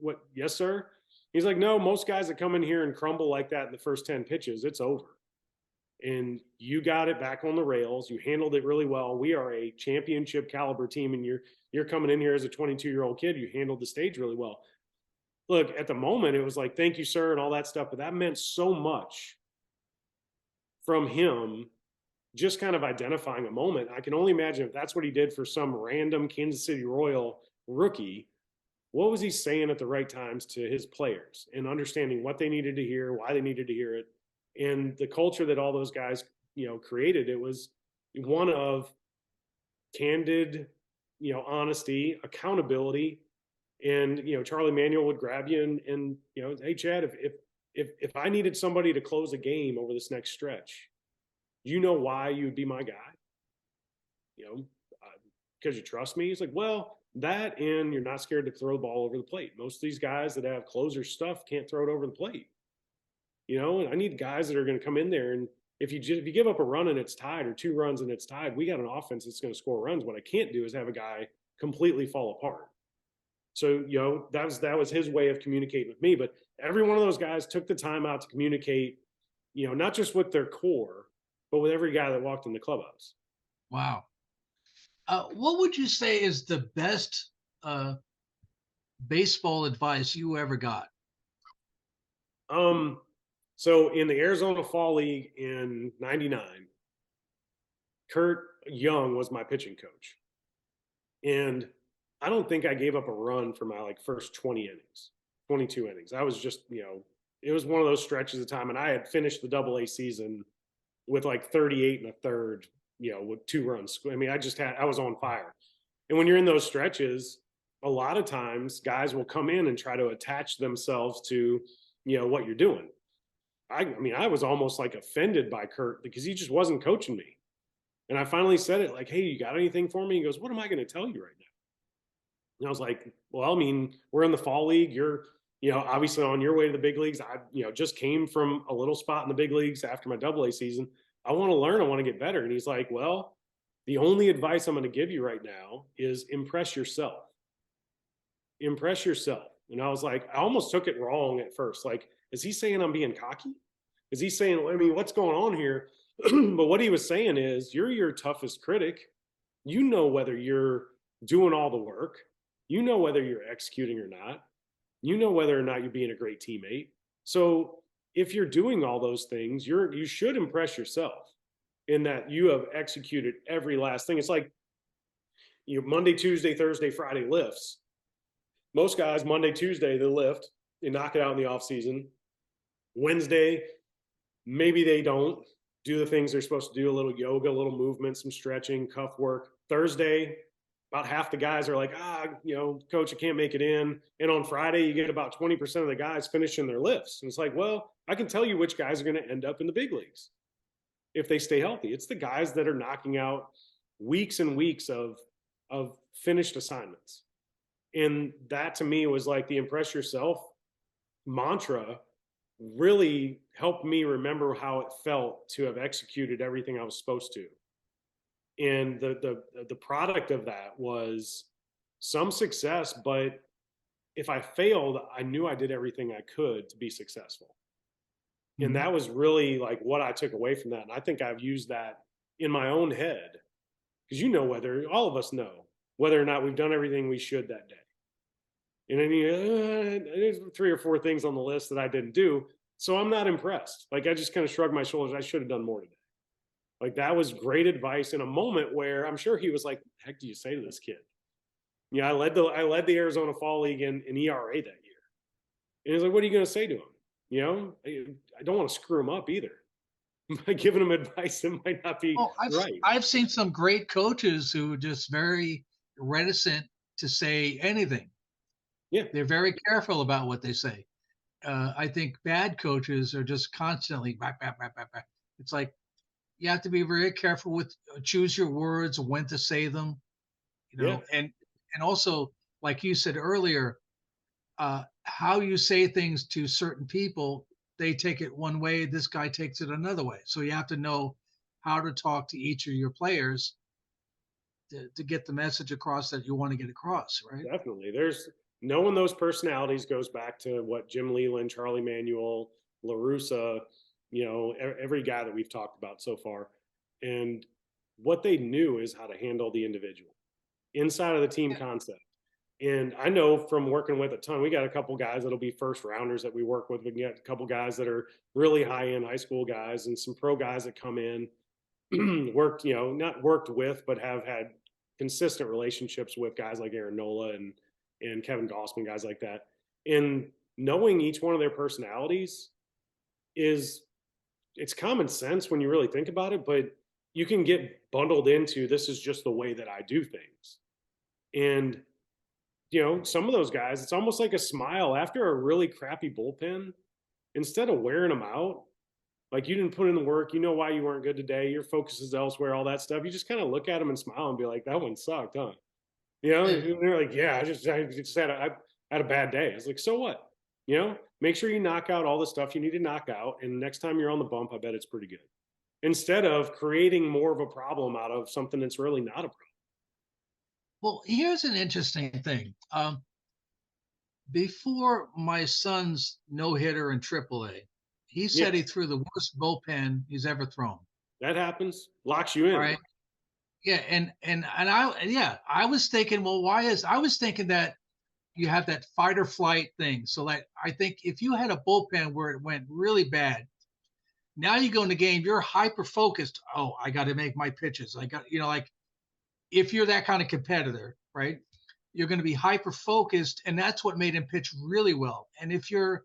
B: what? Yes, sir. He's like, no, most guys that come in here and crumble like that in the first 10 pitches, it's over. And you got it back on the rails. You handled it really well. We are a championship caliber team, and you're coming in here as a 22-year-old kid. You handled the stage really well. Look, at the moment, it was like, thank you, sir, and all that stuff. But that meant so much from him, just kind of identifying a moment. I can only imagine if that's what he did for some random Kansas City Royal rookie, what was he saying at the right times to his players and understanding what they needed to hear, why they needed to hear it. And the culture that all those guys, created, it was one of candid, honesty, accountability. And, Charlie Manuel would grab you and hey, Chad, if I needed somebody to close a game over this next stretch, why you would be my guy? Because you trust me. He's like, well, that and you're not scared to throw the ball over the plate. Most of these guys that have closer stuff can't throw it over the plate. And I need guys that are going to come in there. And if you give up a run and it's tied, or 2 runs and it's tied, we got an offense that's going to score runs. What I can't do is have a guy completely fall apart. So, that was his way of communicating with me. But every one of those guys took the time out to communicate, not just with their core, but with every guy that walked in the clubhouse.
A: Wow. What would you say is the best baseball advice you ever got?
B: So in the Arizona Fall League in '99, Kurt Young was my pitching coach. And I don't think I gave up a run for my first 22 innings. I was just, it was one of those stretches of time. And I had finished the AA season with 38 1/3, with 2 runs. I mean, I was on fire. And when you're in those stretches, a lot of times guys will come in and try to attach themselves to, what you're doing. I was almost offended by Kurt because he just wasn't coaching me. And I finally said it hey, you got anything for me? He goes, what am I going to tell you right now? And I was like, well, we're in the Fall League. You're, obviously on your way to the big leagues. I, just came from a little spot in the big leagues after my AA season. I want to learn. I want to get better. And he's like, well, the only advice I'm going to give you right now is impress yourself. Impress yourself. And I was like, I almost took it wrong at first. Is he saying I'm being cocky? Is he saying, what's going on here? But what he was saying is, you're your toughest critic. You know whether you're doing all the work. You know whether you're executing or not. You know whether or not you're being a great teammate. So if you're doing all those things, you should impress yourself in that you have executed every last thing. It's like Monday, Tuesday, Thursday, Friday lifts. Most guys Monday, Tuesday they lift, they knock it out in the off season. Wednesday, maybe they don't do the things they're supposed to do, a little yoga, a little movement, some stretching, cuff work. Thursday, about half the guys are like, coach, I can't make it in. And on Friday, you get about 20% of the guys finishing their lifts. And it's like, well, I can tell you which guys are going to end up in the big leagues if they stay healthy. It's the guys that are knocking out weeks and weeks of finished assignments. And that to me was like the impress yourself mantra really helped me remember how it felt to have executed everything I was supposed to. And the product of that was some success, but if I failed, I knew I did everything I could to be successful. Mm-hmm. And that was really like what I took away from that. And I think I've used that in my own head because whether all of us know whether or not we've done everything we should that day. And then there's 3 or 4 things on the list that I didn't do. So I'm not impressed. Like I just kind of shrugged my shoulders. I should have done more today. Like that was great advice in a moment where I'm sure he was like, "The heck do you say to this kid?" I led the Arizona Fall League in ERA that year. And he's like, "What are you going to say to him?" I don't want to screw him up either. By giving him advice that might not be right.
A: I've seen some great coaches who are just very reticent to say anything.
B: Yeah.
A: They're very careful about what they say. I think bad coaches are just constantly back. It's like you have to be very careful with choose your words, when to say them, and also like you said earlier, how you say things to certain people, they take it one way, this guy takes it another way. So you have to know how to talk to each of your players to get the message across that you want to get across, right?
B: Definitely. There's knowing those personalities goes back to what Jim Leland, Charlie Manuel, La Russa, every guy that we've talked about so far. And what they knew is how to handle the individual inside of the team concept. And I know from working with a ton, we got a couple guys that'll be first rounders that we work with. We get a couple guys that are really high end high school guys and some pro guys that come in, worked, not worked with, but have had consistent relationships with guys like Aaron Nola and Kevin Gossman, guys like that. And knowing each one of their personalities it's common sense when you really think about it, but you can get bundled into this is just the way that I do things. And some of those guys, it's almost like a smile after a really crappy bullpen. Instead of wearing them out, like you didn't put in the work, why you weren't good today, your focus is elsewhere, all that stuff. You just kind of look at them and smile and be like, that one sucked, huh? And they're like, yeah, I just had a bad day. It's like, so what? Make sure you knock out all the stuff you need to knock out. And next time you're on the bump, I bet it's pretty good. Instead of creating more of a problem out of something that's really not a problem.
A: Well, here's an interesting thing. Before my son's no-hitter in AAA, he said he threw the worst bullpen he's ever thrown.
B: That happens. Locks you in.
A: Right. Yeah, and I was thinking, well, I was thinking that you have that fight or flight thing. So like I think if you had a bullpen where it went really bad, now you go in the game, you're hyper focused. Oh, I got to make my pitches. I got, like if you're that kind of competitor, right? You're going to be hyper focused, and that's what made him pitch really well. And if you're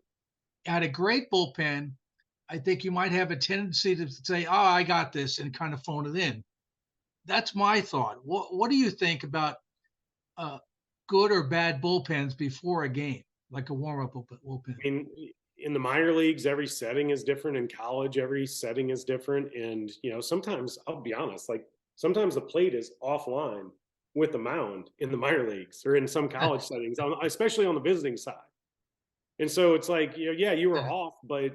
A: at a great bullpen, I think you might have a tendency to say, "Oh, I got this," and kind of phone it in. That's my thought. What do you think about good or bad bullpens before a game, like a warm-up bullpen?
B: I mean, in the minor leagues, every setting is different. In college, every setting is different. And, sometimes I'll be honest, like sometimes the plate is offline with the mound in the minor leagues or in some college settings, especially on the visiting side. And so it's like, you were off, but,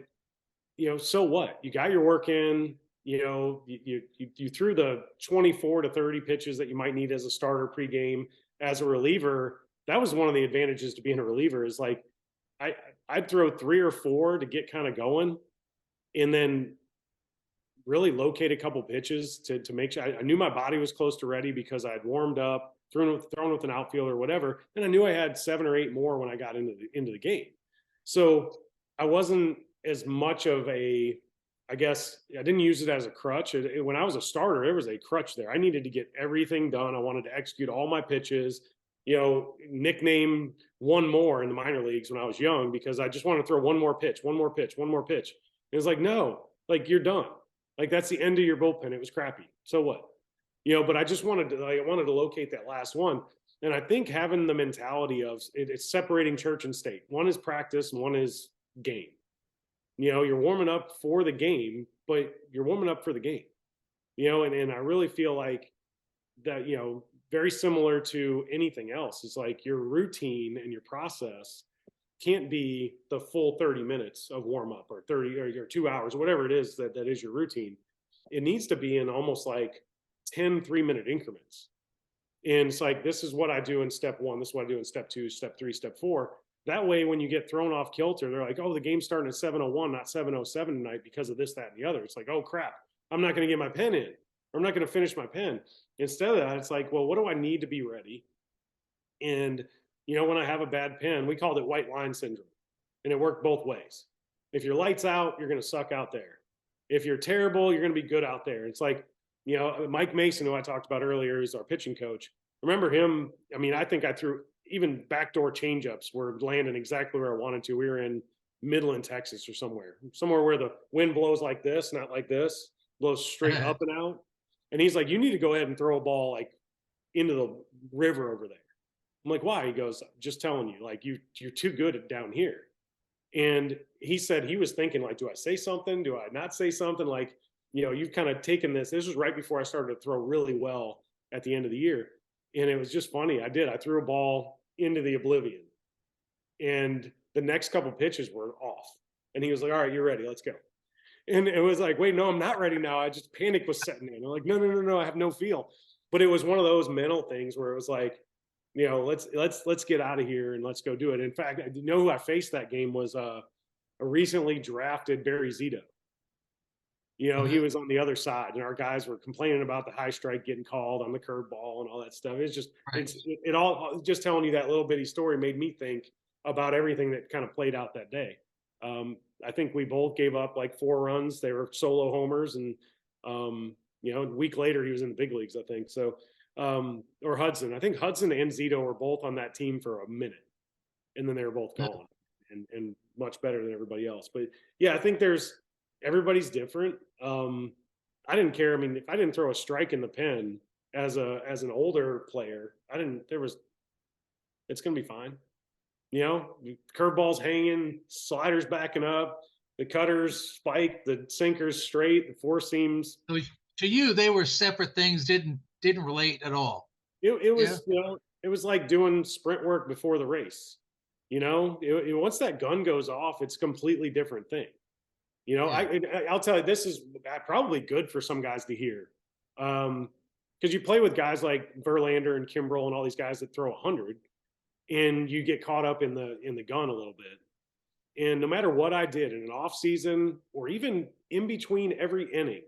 B: so what? You got your work in, you threw the 24 to 30 pitches that you might need as a starter pregame. As a reliever, that was one of the advantages to being a reliever is like, I'd throw 3 or 4 to get kind of going. And then really locate a couple pitches to make sure I knew my body was close to ready because I'd warmed up, thrown with an outfielder or whatever, and I knew I had 7 or 8 more when I got into the game. So I wasn't as much of a, I guess I didn't use it as a crutch. When I was a starter, it was a crutch there. I needed to get everything done. I wanted to execute all my pitches, nickname one more in the minor leagues when I was young because I just wanted to throw one more pitch, one more pitch, one more pitch. It was like, no, like you're done. Like that's the end of your bullpen. It was crappy. So what? But I just wanted to locate that last one. And I think having the mentality of it's separating church and state. One is practice and one is game. You're warming up for the game, but you're warming up for the game. And I really feel like that, very similar to anything else. It's like your routine and your process can't be the full 30 minutes of warm up or 30 or 2 hours, whatever it is that is your routine. It needs to be in almost like 10 3-minute increments. And it's like, this is what I do in step 1. This is what I do in step 2, step 3, step 4. That way, when you get thrown off kilter, they're like, oh, the game's starting at 7:01, not 7:07 tonight because of this, that, and the other. It's like, oh, crap, I'm not going to get my pen in. Or I'm not going to finish my pen. Instead of that, it's like, well, what do I need to be ready? And, when I have a bad pen, we called it white line syndrome. And it worked both ways. If you're lights out, you're going to suck out there. If you're terrible, you're going to be good out there. It's like, Mike Mason, who I talked about earlier, is our pitching coach. Remember him? I mean, I think I threw even backdoor changeups were landing exactly where I wanted to. We were in Midland, Texas, or somewhere where the wind blows like this, not like this, blows straight up and out. And he's like, you need to go ahead and throw a ball like into the river over there. I'm like, why? He goes, just telling you, like you're too good at down here. And he said he was thinking, like, do I say something? Do I not say something? Like, you've kind of taken this. This was right before I started to throw really well at the end of the year. And it was just funny. I threw a ball into the oblivion. And the next couple pitches were off. And he was like, all right, you're ready. Let's go. And it was like, wait, no, I'm not ready now. Panic was setting in. I'm like, no, I have no feel. But it was one of those mental things where it was like, let's get out of here and let's go do it. In fact, who I faced that game was a recently drafted Barry Zito. He was on the other side, and our guys were complaining about the high strike getting called on the curveball and all that stuff. It's just, it all just telling you that little bitty story made me think about everything that kind of played out that day. I think we both gave up like 4 runs. They were solo homers, and a week later he was in the big leagues, I think. So, or Hudson. I think Hudson and Zito were both on that team for a minute, and then they were both gone, and much better than everybody else. But yeah, I think everybody's different. I didn't care. I mean, if I didn't throw a strike in the pen as an older player, it's going to be fine. Curveballs hanging, sliders backing up, the cutters spike, the sinkers straight, the 4 seams.
A: So to you, they were separate things, didn't relate at all.
B: It was, it was like doing sprint work before the race. Once that gun goes off, it's a completely different thing. I'll tell you, this is probably good for some guys to hear. Because you play with guys like Verlander and Kimbrel and all these guys that throw 100, and you get caught up in the gun a little bit. And no matter what I did in an off season or even in between every inning,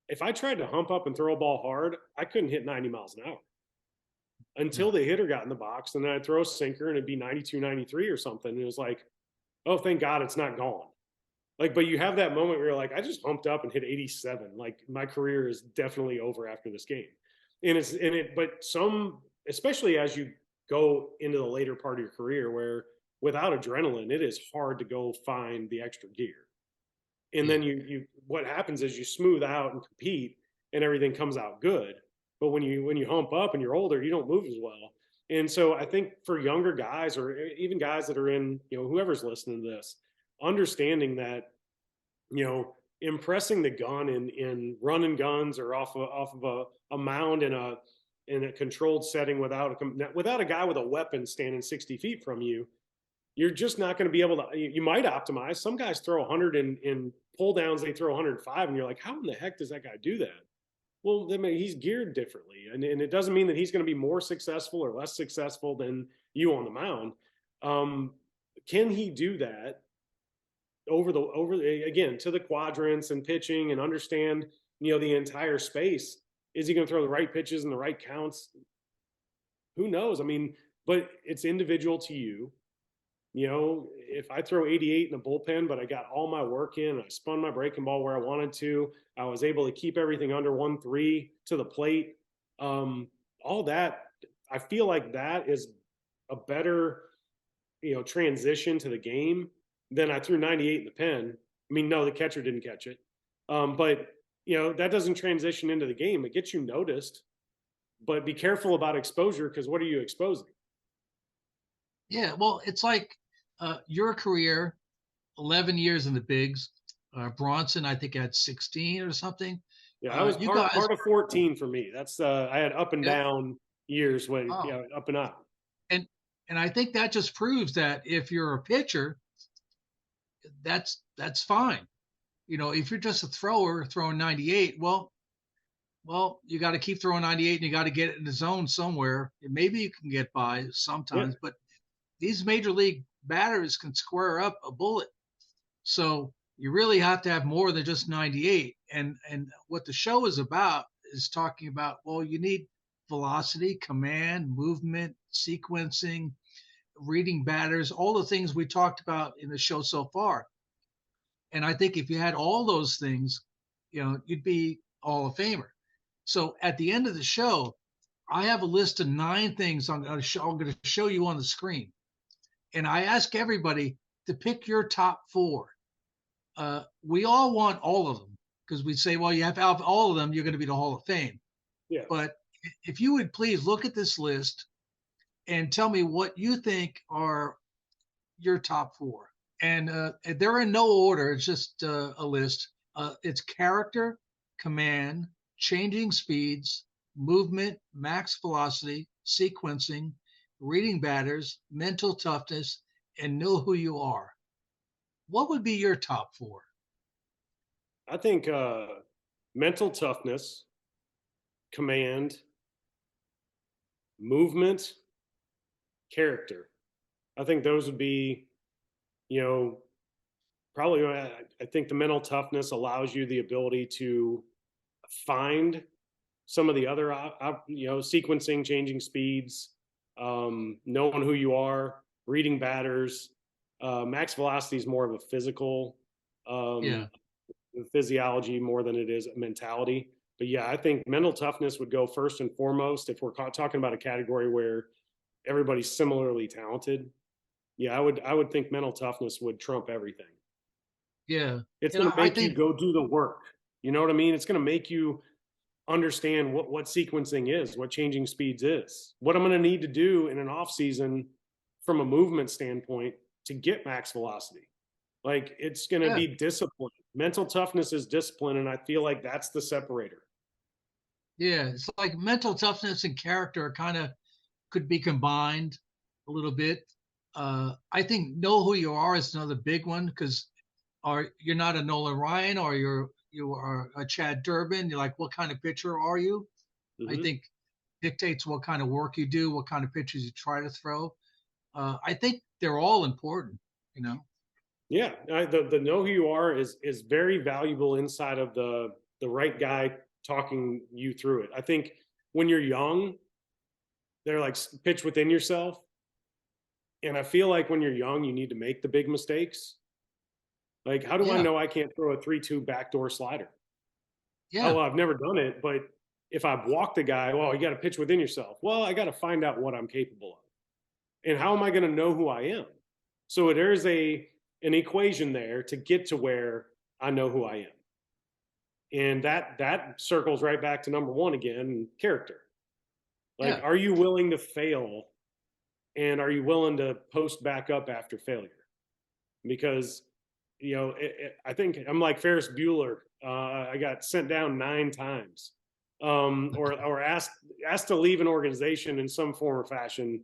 B: if I tried to hump up and throw a ball hard, I couldn't hit 90 miles an hour until the hitter got in the box. And then I'd throw a sinker and it'd be 92, 93 or something. And it was like, oh, thank God it's not gone. Like, but you have that moment where you're like, I just humped up and hit 87. Like, my career is definitely over after this game. But especially as you go into the later part of your career, where without adrenaline, it is hard to go find the extra gear. And then what happens is you smooth out and compete and everything comes out good. But when you hump up and you're older, you don't move as well. And so I think for younger guys, or even guys that are in, whoever's listening to this, understanding that, impressing the gun in running guns or off of a mound in a controlled setting without a guy with a weapon standing 60 feet from you, you're just not going to be able to. You might optimize. Some guys throw 100 in pull downs, they throw 105, and you're like, how in the heck does that guy do that? Well, I mean, he's geared differently, and it doesn't mean that he's going to be more successful or less successful than you on the mound. Can he do that again, to the quadrants and pitching and understand, the entire space. Is he going to throw the right pitches and the right counts? Who knows? I mean, but it's individual to you. If I throw 88 in the bullpen, but I got all my work in, I spun my breaking ball where I wanted to, I was able to keep everything under 1-3 to the plate. All that, I feel like that is a better, transition to the game than I threw 98 in the pen. I mean, no, the catcher didn't catch it. But that doesn't transition into the game. It gets you noticed, but be careful about exposure, because what are you exposing?
A: Yeah, well, it's like your career, 11 years in the bigs. Bronson, I think, had 16 or something.
B: Yeah, I was
A: You
B: part
A: guys,
B: part of 14 for me. That's I had up and
A: yeah,
B: down years when
A: oh,
B: up and up.
A: and and I think that just proves that if you're a pitcher, that's fine. If you're just a thrower throwing 98, well, you got to keep throwing 98 and you got to get it in the zone somewhere. And maybe you can get by
B: Yeah,
A: sometimes, but these major league batters can square up a bullet. So you really have to have more than just 98. And what the show is about is talking about, well, you need velocity, command, movement, sequencing, reading batters, all the things we talked about in the show so far. And I think if you had all those things, you'd be Hall of Famer. So at the end of the show, I have a list of 9 things I'm going to show you on the screen. And I ask everybody to pick your top 4. We all want all of them because we say, well, you have to have all of them, you're going to be the Hall of Fame.
B: yeah.
A: But if you would please look at this list and tell me what you think are your top 4. And they're in no order. It's just a list. It's character, command, changing speeds, movement, max velocity, sequencing, reading batters, mental toughness, and know who you are. What would be your top 4?
B: I think mental toughness, command, movement, character. I think those would be, you know, probably. I think the mental toughness allows you the ability to find some of the other, sequencing, changing speeds, knowing who you are, reading batters. Max velocity is more of a physical
A: Yeah.
B: physiology more than it is a mentality. But yeah, I think mental toughness would go first and foremost if we're talking about a category where everybody's similarly talented. Yeah, I would think mental toughness would trump everything.
A: Yeah.
B: It's
A: And
B: going
A: I,
B: to
A: I
B: make you
A: think,
B: go do the work. You know what I mean? It's going to make you understand what sequencing is, what changing speeds is, what I'm going to need to do in an off season from a movement standpoint to get max velocity. Like it's going to
A: yeah,
B: be discipline. Mental toughness is discipline, and I feel like that's the separator.
A: yeah. It's like mental toughness and character kind of could be combined a little bit. I think know who you are is another big one because you're not a Nolan Ryan or you are a Chad Durbin. You're like, what kind of pitcher are you? I
B: Mm-hmm.
A: think dictates what kind of work you do, what kind of pitches you try to throw. I think they're all important, you know.
B: Yeah, the know who you are is very valuable inside of the right guy talking you through it. I think when you're young, they're like pitch within yourself, and I feel like when you're young, you need to make the big mistakes. Like, how do I
A: Yeah,
B: know I can't throw a 3-2 backdoor slider? Oh,
A: yeah,
B: well, I've never done it, but if I've walked the guy, well, you got to pitch within yourself. Well, I got to find out what I'm capable of, and how am I going to know who I am? So there's an equation there to get to where I know who I am. And that circles right back to number one again, character. Like,
A: yeah,
B: are you willing to fail, and are you willing to post back up after failure? Because I think I'm like Ferris Bueller. I got sent down 9 times, or asked to leave an organization in some form or fashion.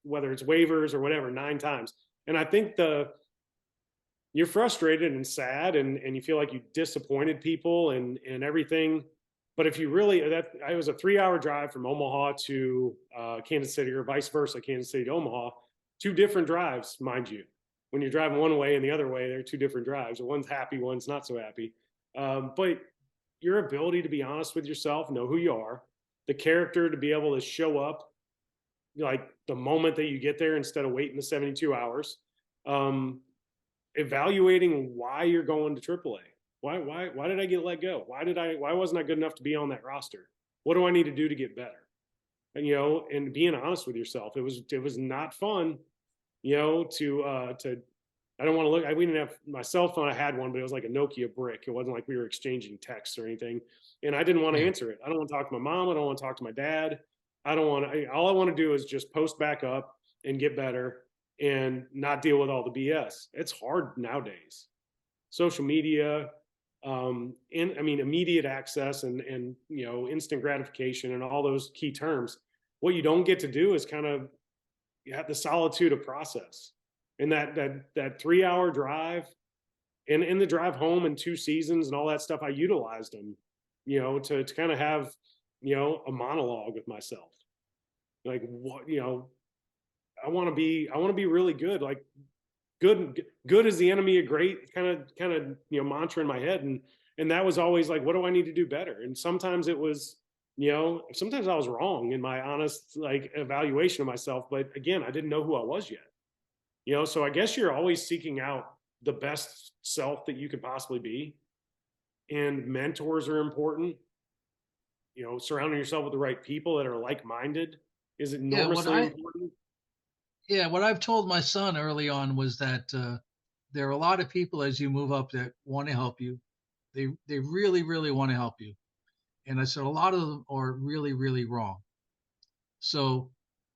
B: Whether it's waivers or whatever, 9 times. And I think you're frustrated and sad, and you feel like you disappointed people and everything. But if you really, I was a 3-hour drive from Omaha to Kansas City, or vice versa, Kansas City to Omaha, 2 different drives, mind you. when you're driving one way and the other way, they're two different drives. One's happy, one's not so happy. But your ability to be honest with yourself, know who you are, the character to be able to show up like the moment that you get there instead of waiting the 72 hours. Um, Evaluating why you're going to AAA. Why did I get let go? Why wasn't I good enough to be on that roster? What do I need to do to get better? And and being honest with yourself. It was not fun, to I don't want to look. We didn't have my cell phone. I had one, but it was like a Nokia brick. It wasn't like we were exchanging texts or anything. And I didn't want to
A: Yeah.
B: answer it. I don't want to talk to my mom. I don't want to talk to my dad. I don't want to. All I want to do is just post back up and get better and not deal with all the BS. It's hard nowadays. Social media, and I mean immediate access and instant gratification and all those key terms. What you don't get to do is kind of you have the solitude of process. And that 3 hour drive and in the drive home in 2 seasons and all that stuff, I utilized them, to kind of have, a monologue with myself. Like what, I want to be really good. Like good is the enemy of great kind of, mantra in my head. And that was always like, what do I need to do better? And sometimes it was, sometimes I was wrong in my honest like evaluation of myself. But again, I didn't know who I was yet. So I guess you're always seeking out the best self that you could possibly be. And mentors are important. Surrounding yourself with the right people that are like-minded is
A: Yeah.
B: enormously important.
A: What I've told my son early on was that there are a lot of people as you move up that want to help you. They really, really want to help you. And I said a lot of them are really, really wrong. So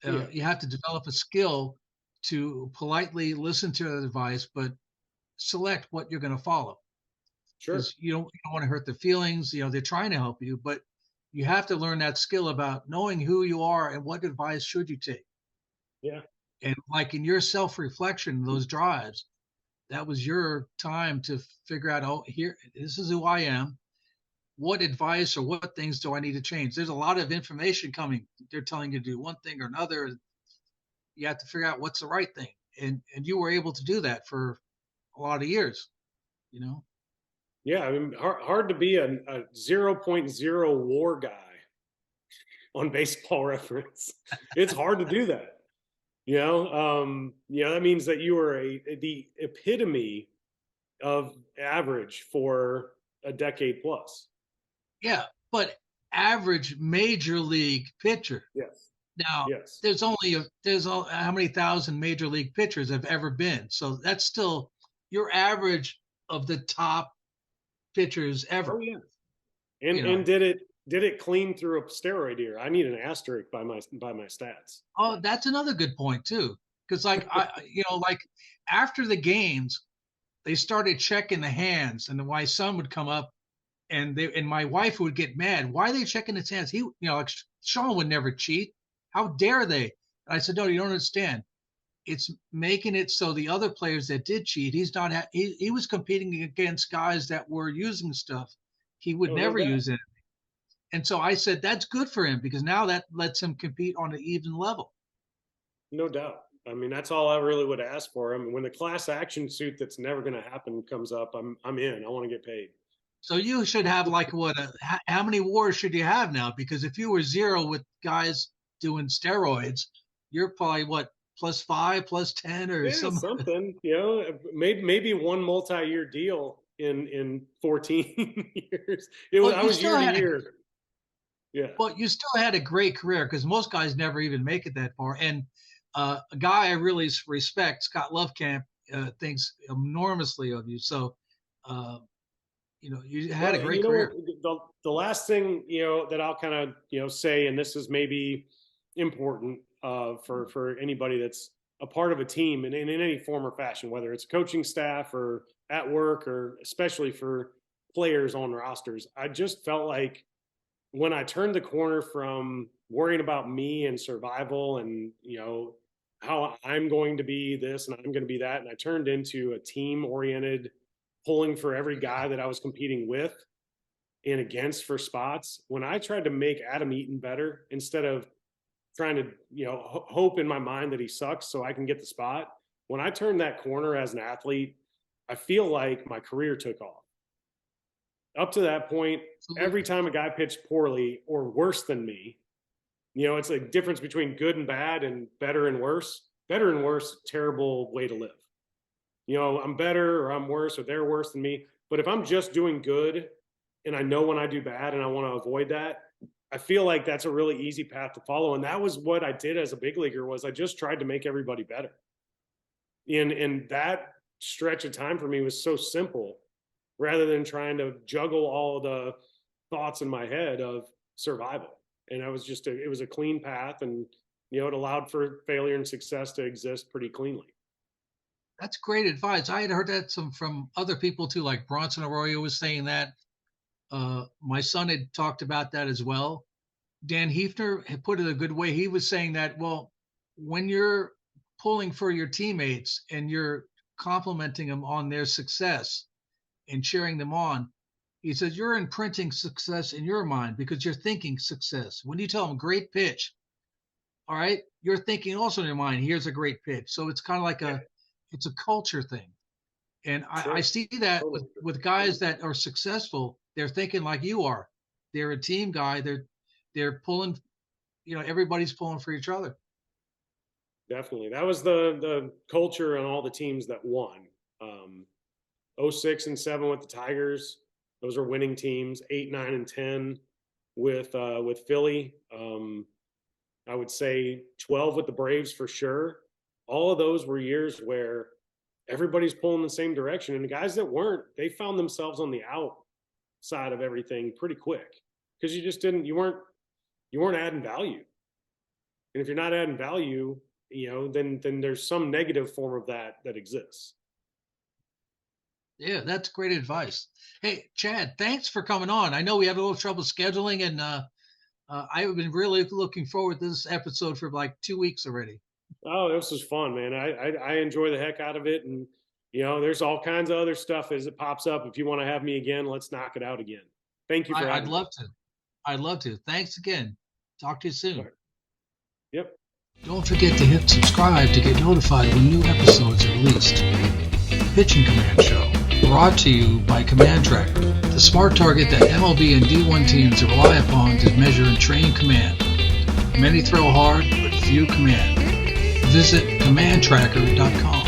B: Yeah,
A: you have to develop a skill to politely listen to their advice, but select what you're going to follow
B: sure.
A: because you don't want to hurt their feelings. They're trying to help you, but you have to learn that skill about knowing who you are and what advice should you take.
B: Yeah.
A: And like in your self reflection, those drives, that was your time to figure out, oh, here, this is who I am. What advice or what things do I need to change? There's a lot of information coming. They're telling you to do one thing or another. You have to figure out what's the right thing. And you were able to do that for a lot of years, you know?
B: Yeah. I mean, hard to be a 0.0 war guy on baseball reference. It's hard to do that. That means that you are the epitome of average for a decade plus.
A: Yeah. But average major league pitcher.
B: Yes.
A: Now,
B: Yes.
A: how many thousand major league pitchers have ever been? So that's still your average of the top pitchers
B: Oh
A: ever,
B: yeah.
A: you
B: And
A: know.
B: did it clean through a steroid year? I need an asterisk by my stats.
A: Oh, that's another good point too. Because like after the games, they started checking the hands, and my son would come up, and my wife would get mad. Why are they checking his hands? Like Sean would never cheat. How dare they? And I said, no, you don't understand. It's making it so the other players that did cheat, he's not. He was competing against guys that were using stuff he would
B: Oh, no
A: never
B: doubt.
A: use it. And so I said that's good for him because now that lets him compete on an even level.
B: No doubt. I mean, that's all I really would ask for. I mean, when the class action suit that's never going to happen comes up, I'm in. I want to get paid.
A: So you should have like what? How many wars should you have now? Because if you were zero with guys doing steroids, you're probably what +5, +10, or
B: Yeah,
A: some.
B: something. Maybe one multi-year deal in 14 years.
A: Well,
B: I
A: you
B: was
A: still
B: year to
A: had a
B: year. Yeah.
A: great career because most guys never even make it that far. And a guy I really respect, Scott Lovecamp, thinks enormously of you. So you had
B: Well,
A: a
B: and
A: great
B: you know what?
A: career.
B: The last thing that I'll kind of say, and this is maybe important for anybody that's a part of a team and in any form or fashion, whether it's coaching staff or at work or especially for players on rosters. I just felt like when I turned the corner from worrying about me and survival and how I'm going to be this and I'm going to be that, and I turned into a team oriented, pulling for every guy that I was competing with and against for spots. When I tried to make Adam Eaton better instead of trying to hope in my mind that he sucks so I can get the spot, When I turned that corner as an athlete, I feel like my career took off. Up to that point, every time a guy pitched poorly or worse than me, it's a difference between good and bad and better and worse. Better and worse, terrible way to live. I'm better or I'm worse or they're worse than me. But if I'm just doing good and I know when I do bad and I want to avoid that, I feel like that's a really easy path to follow. And that was what I did as a big leaguer, was I just tried to make everybody better. And that stretch of time for me was so simple, rather than trying to juggle all the thoughts in my head of survival. And it was a clean path, and it allowed for failure and success to exist pretty cleanly.
A: That's great advice. I had heard that from other people too, like Bronson Arroyo was saying that. My son had talked about that as well. Dan Hefner had put it a good way. He was saying that, well, when you're pulling for your teammates and you're complimenting them on their success and cheering them on, he says you're imprinting success in your mind because you're thinking success. When you tell them great pitch, all right, you're thinking also in your mind, here's a great pitch. So it's kind of like it's a culture thing. And I see that with guys that are successful, they're thinking like you are. They're a team guy. They're pulling, everybody's pulling for each other.
B: Definitely. That was the culture on all the teams that won. 06 and 07 with the Tigers. Those are winning teams. 8, 9, and 10 with Philly. I would say 12 with the Braves for sure. All of those were years where everybody's pulling the same direction. And the guys that weren't, they found themselves on the outside of everything pretty quick, because you weren't adding value. And if you're not adding value, then there's some negative form of that exists.
A: Yeah, that's great advice. Hey, Chad, thanks for coming on. I know we had a little trouble scheduling, and I've been really looking forward to this episode for like 2 weeks already.
B: Oh, this was fun, man. I enjoy the heck out of it. And, there's all kinds of other stuff as it pops up. If you want to have me again, let's knock it out again. Thank you for having me.
A: I'd love to. Thanks again. Talk to you soon.
B: Right. Yep.
A: Don't forget to hit subscribe to get notified when new episodes are released. Pitching Command Show, brought to you by Command Trakker, the smart target that MLB and D1 teams rely upon to measure and train command. Many throw hard, but few command. Visit commandtrakker.com.